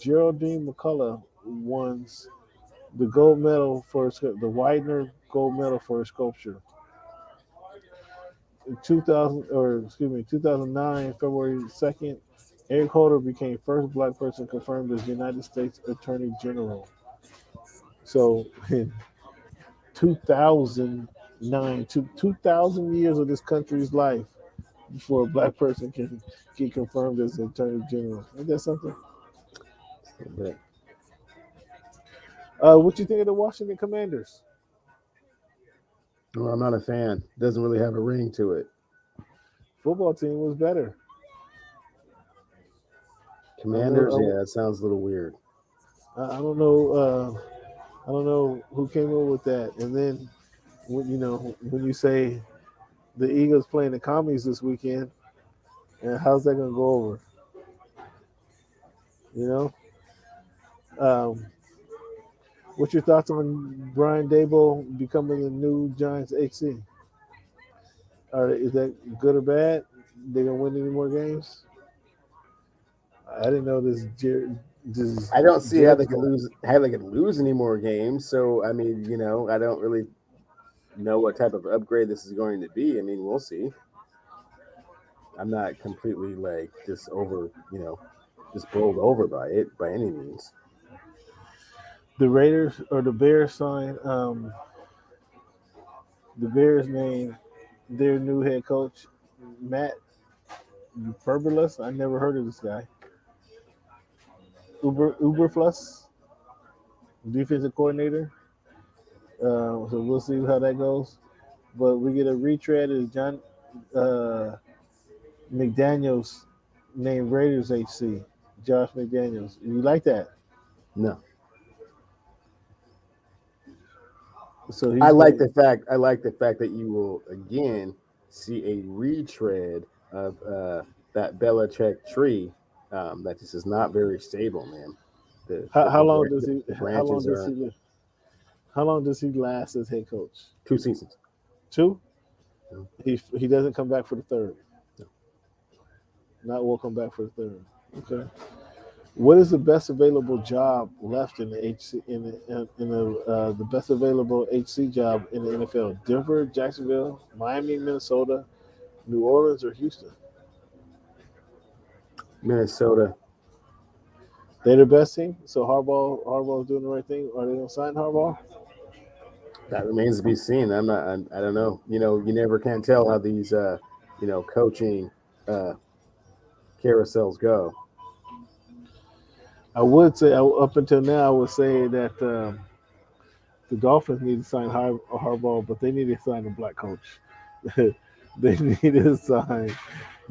Geraldine McCullough won the gold medal for the Widener gold medal for her sculpture. In 2009, February 2nd, Eric Holder became first black person confirmed as United States Attorney General. So in 2009, 2,000 years of this country's life before a black person can get confirmed as Attorney General. Ain't that something? But What you think of the Washington Commanders? well, I'm not a fan. Doesn't really have a ring to it. Football team was better. I don't Commanders, know. yeah, that sounds a little weird. I don't know. I don't know who came up with that. And then when you say the Eagles playing the Commies this weekend, and how's that going to go over? You know, um, what's your thoughts on Brian Dable becoming the new Giants AC? Is that good or bad? They gonna win any more games? I didn't know this I don't see how Jets they could guy. lose any more games. So I mean, I don't really know what type of upgrade this is going to be. I mean, we'll see. I'm not completely like just bowled over by it by any means. The Raiders or the Bears signed the Bears named their new head coach Matt Perbulas. I never heard of this guy. Uberflus, defensive coordinator. So we'll see how that goes. But we get a retread as John uh, McDaniels named Raiders HC. Josh McDaniels. You like that? No, So he's going. I like the fact that you will again see a retread of that Belichick tree. That is not very stable, man. The How, the, how long bra- does he? the How long branches does he are live? How long does he last as head coach? 2 seasons. 2? No. He doesn't come back for the third. No. Not will come back for the third. Okay. What is the best available job left in the HC the best available HC job in the NFL? Denver, Jacksonville, Miami, Minnesota, New Orleans, or Houston? Minnesota. They're the best team. So Harbaugh's doing the right thing. Are they gonna sign Harbaugh? That remains to be seen. I don't know. You never can tell how these coaching carousels go. I would say up until now, I would say that the Dolphins need to sign Harbaugh, but they need to sign a black coach. They need to sign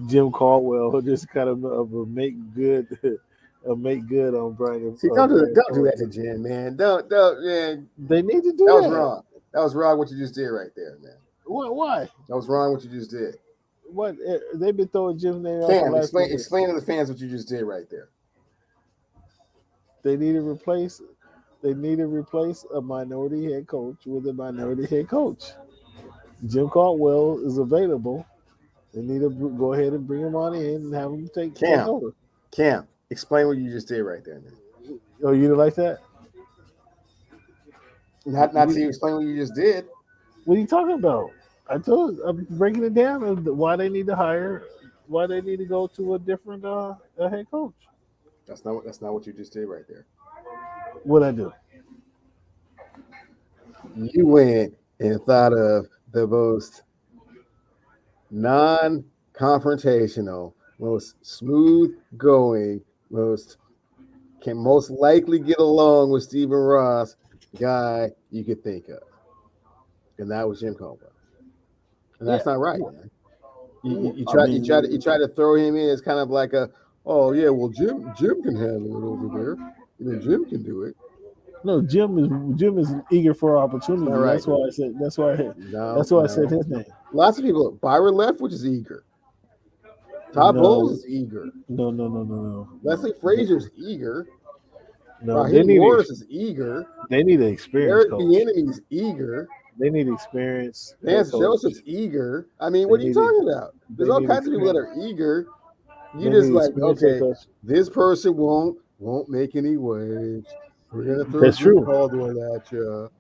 Jim Caldwell, just kind of a make good, a make good on Brian. See, don't do that to Jim, man. Don't, man. They need to do That that. was wrong. That was wrong. What you just did right there, man. Why? That was wrong. What you just did. What they've been throwing Jim's name out. Cam, explain to the fans what you just did right there. They need to replace. They need to replace a minority head coach with a minority head coach. Jim Caldwell is available. They need to go ahead and bring him on in and have him take over. Cam, explain what you just did right there, man. Oh, you didn't like that? Not to explain what you just did. What are you talking about? I'm breaking it down of why they need to hire, why they need to go to a different head coach. That's not what you just did right there. What I do? You went and thought of the most non-confrontational, most smooth-going, most likely get along with Stephen Ross guy you could think of, and that was Jim Caldwell. And that's not right, man. You try to throw him in as kind of like a, oh yeah, well Jim can handle it over there. Jim can do it. No, Jim is eager for opportunity. Right. That's why I said I said his name. Lots of people. Byron Leftwich is eager. Todd Bowles is eager. No. Leslie Frazier's eager. No, Raheem Morris is eager. They need an experience. Eric coach. Bieniemy's eager. They need experience. Vance Joseph's eager. I mean, what are you talking about? There's all kinds of people that are eager. You just like, okay, this person won't make any waves. We're gonna throw Jim Caldwell at you.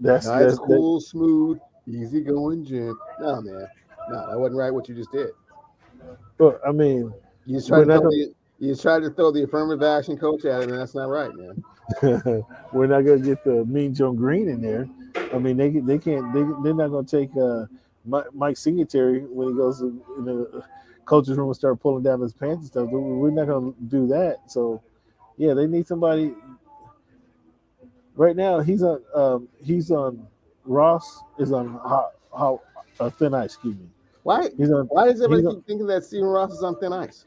That's cool, smooth, easy going, Jim. No, man, no, that wasn't right. What you just did. Well, I mean, you just tried to throw the affirmative action coach at him, and that's not right, man. We're not gonna get the Mean Joe Green in there. I mean, they're not gonna take Mike Singletary when he goes in the coach's room and start pulling down his pants and stuff. We're not gonna do that. So, yeah, they need somebody. Right now, he's on Ross is on how thin ice. Excuse me. Why does everybody keep thinking that Stephen Ross is on thin ice?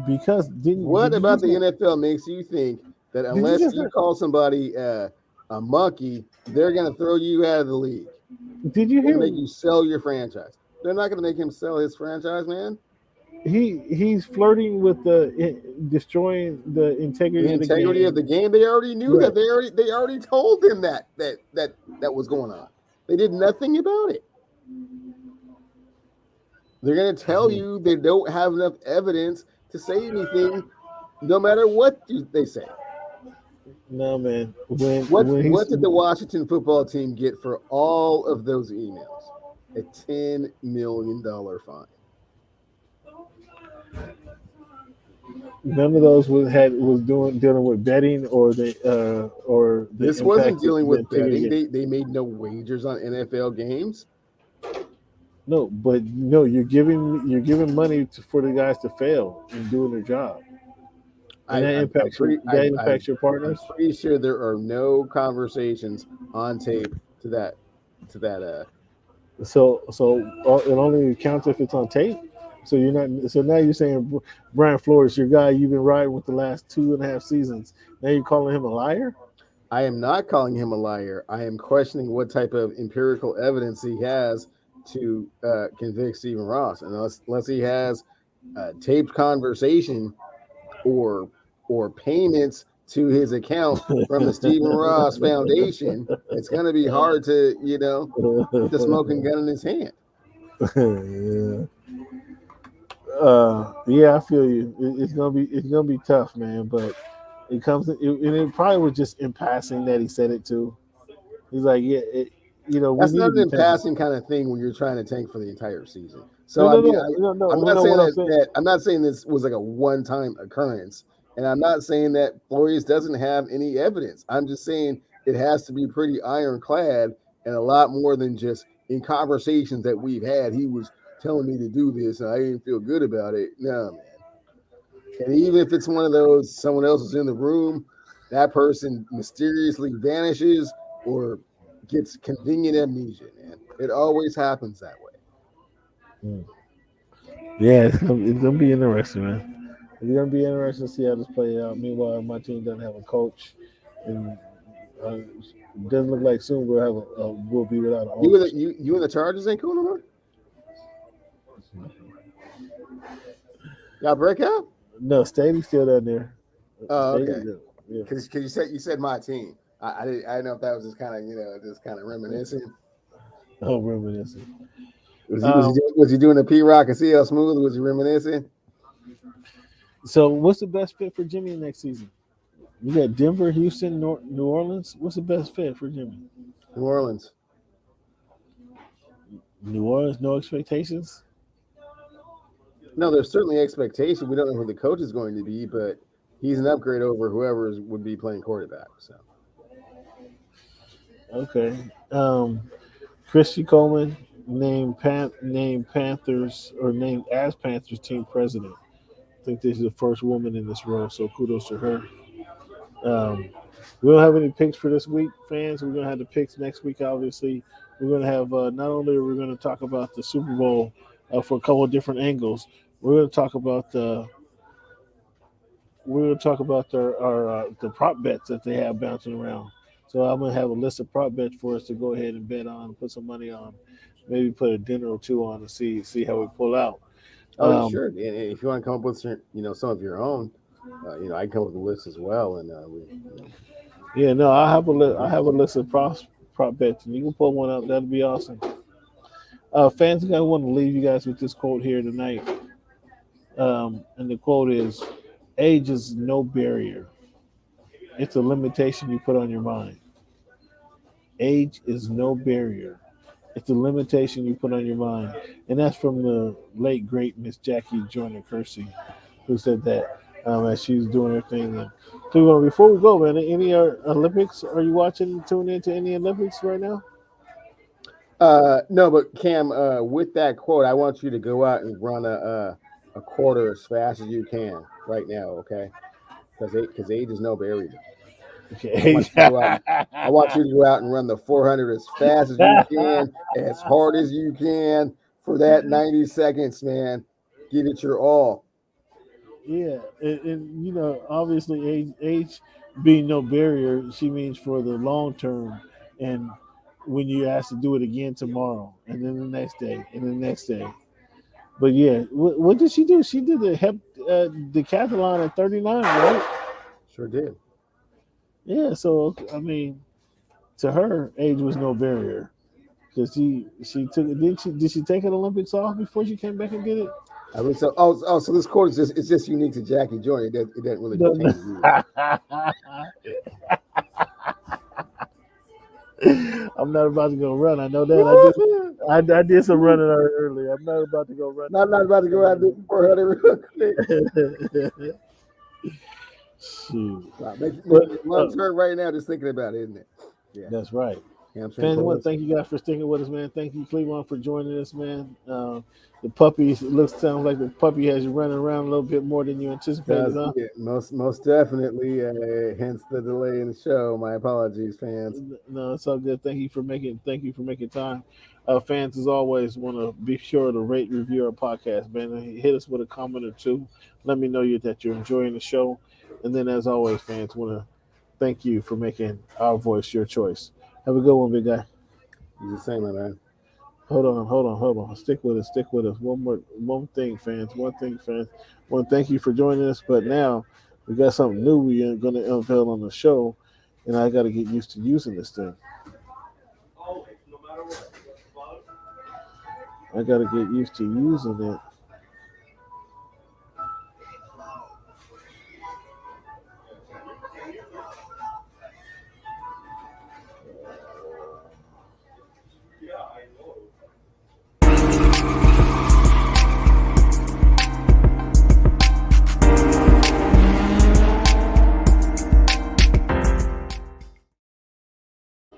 Because what about the NFL makes you think that unless you call somebody a monkey, they're going to throw you out of the league? Did you hear? Make you sell your franchise? They're not going to make him sell his franchise, man. He's flirting with destroying the integrity of the game. They already knew that. They already told him that was going on. They did nothing about it. They're going to tell you they don't have enough evidence to say anything, no matter what they say. No, man. What did the Washington football team get for all of those emails? A $10 million fine. None of those was dealing with betting or this wasn't dealing with betting. They made no wagers on NFL games. No, but no, you're giving money for the guys to fail in doing their job. And that impacts your partners. I'm pretty sure there are no conversations on tape to that. So it only counts if it's on tape. So you're not. So now you're saying Brian Flores, your guy you've been riding with the last 2.5 seasons. Now you're calling him a liar? I am not calling him a liar. I am questioning what type of empirical evidence he has to convict Stephen Ross, unless he has taped conversation or payments to his account from the Stephen Ross Foundation, it's going to be hard to, get the smoking gun in his hand. Yeah. Yeah, I feel you. It's gonna be tough, man. But and it probably was just in passing that he said it too. He's like, yeah, we That's need to not be an tanking. passing kind of thing when you're trying to tank for the entire season. No, So I no, mean, no, no, no, I'm no, not no. saying What I'm saying, I'm not saying this was like a one-time occurrence, and I'm not saying that Flores doesn't have any evidence. I'm just saying it has to be pretty ironclad and a lot more than just in conversations that we've had. He was telling me to do this, and I didn't feel good about it. No, man. And even if it's one of those, someone else is in the room, that person mysteriously vanishes or gets convenient amnesia, man. It always happens that way. mm. Yeah, it's gonna be interesting, man. It's gonna be interesting to see how this plays out. Meanwhile, my team doesn't have a coach, and it doesn't look like soon we'll be without an You and ownership. the Chargers ain't cool no more? Y'all break up? No, Stady's still down there. Oh, okay. Stady, yeah. Because you said my team. I didn't know if that was just kind of reminiscing. Oh, reminiscing. Was he doing the P Rock and CL Smooth? Was he reminiscing? So, what's the best fit for Jimmy next season? You got Denver, Houston, New Orleans. What's the best fit for Jimmy? New Orleans. New Orleans, no expectations. No, there's certainly expectation. We don't know who the coach is going to be, but he's an upgrade over whoever would be playing quarterback. So Okay. Christy Coleman named Panthers or named as Panthers team president. I think this is the first woman in this role, so kudos to her. Um, we don't have any picks for this week, fans. We're gonna have the picks next week. Obviously, we're gonna have not only are we gonna talk about the Super Bowl for a couple of different angles. We're gonna talk about the prop bets that they have bouncing around. So I'm gonna have a list of prop bets for us to go ahead and bet on, put some money on, maybe put a dinner or two on and see how we pull out. oh, you Um, sure. And if you want to come up with some of your own, I can come up with a list as well, and yeah, no, I have a list of prop bets, and you can pull one up. That'd be awesome. Fans, I want to leave you guys with this quote here tonight, and the quote is, "Age is no barrier; it's a limitation you put on your mind." Age is no barrier; it's a limitation you put on your mind, and that's from the late great Miss Jackie Joyner Kersey, who said that as she was doing her thing. So before we go, man, any Olympics? Are you watching, tuning into any Olympics right now? no, but Cam, with that quote, I want you to go out and run a quarter as fast as you can right now, okay? Because age is no barrier. I Okay. want you to go out. I want you to go out and run the 400 as fast as you can, as hard as you can for that 90 seconds, man. Give it your all. Yeah, and obviously, age being no barrier, she means for the long term, and when you asked to do it again tomorrow, and then the next day, and the next day. But yeah, what did she do? She did decathlon at 39, right? Sure did. Yeah, so I mean, to her, age was no barrier because she took did she take an Olympics off before she came back and did it? I mean, so this quote is just unique to Jackie Joyner. It doesn't really No, pertain no. to you. I'm not about to go run. I know that. I did some running earlier. I'm not about to go run I'm not about to go out and do 400 real quick. that. Shoot. Wow, makes But your lungs hurt right now just thinking about it, isn't it? Yeah. that's right. Hamstring Fans, I want to pulls. thank you guys for sticking with us, man. Thank you, Cleveland, for joining us, man. The puppy sounds like the puppy has you running around a little bit more than you anticipated, huh? Yeah, most definitely. Hence the delay in the show. My apologies, fans. No, it's all good. Thank you for making time. Fans, as always, want to be sure to rate, review our podcast, man. And hit us with a comment or two. Let me know that you're enjoying the show. And then, as always, fans, want to thank you for making our voice your choice. Have a good one, big guy. He's the same, my man. Hold on. Stick with us. Stick with us. One thing, fans. Want to thank you for joining us. But now we got something new we are going to unveil on the show, and I got to get used to using this thing. I got to get used to using it.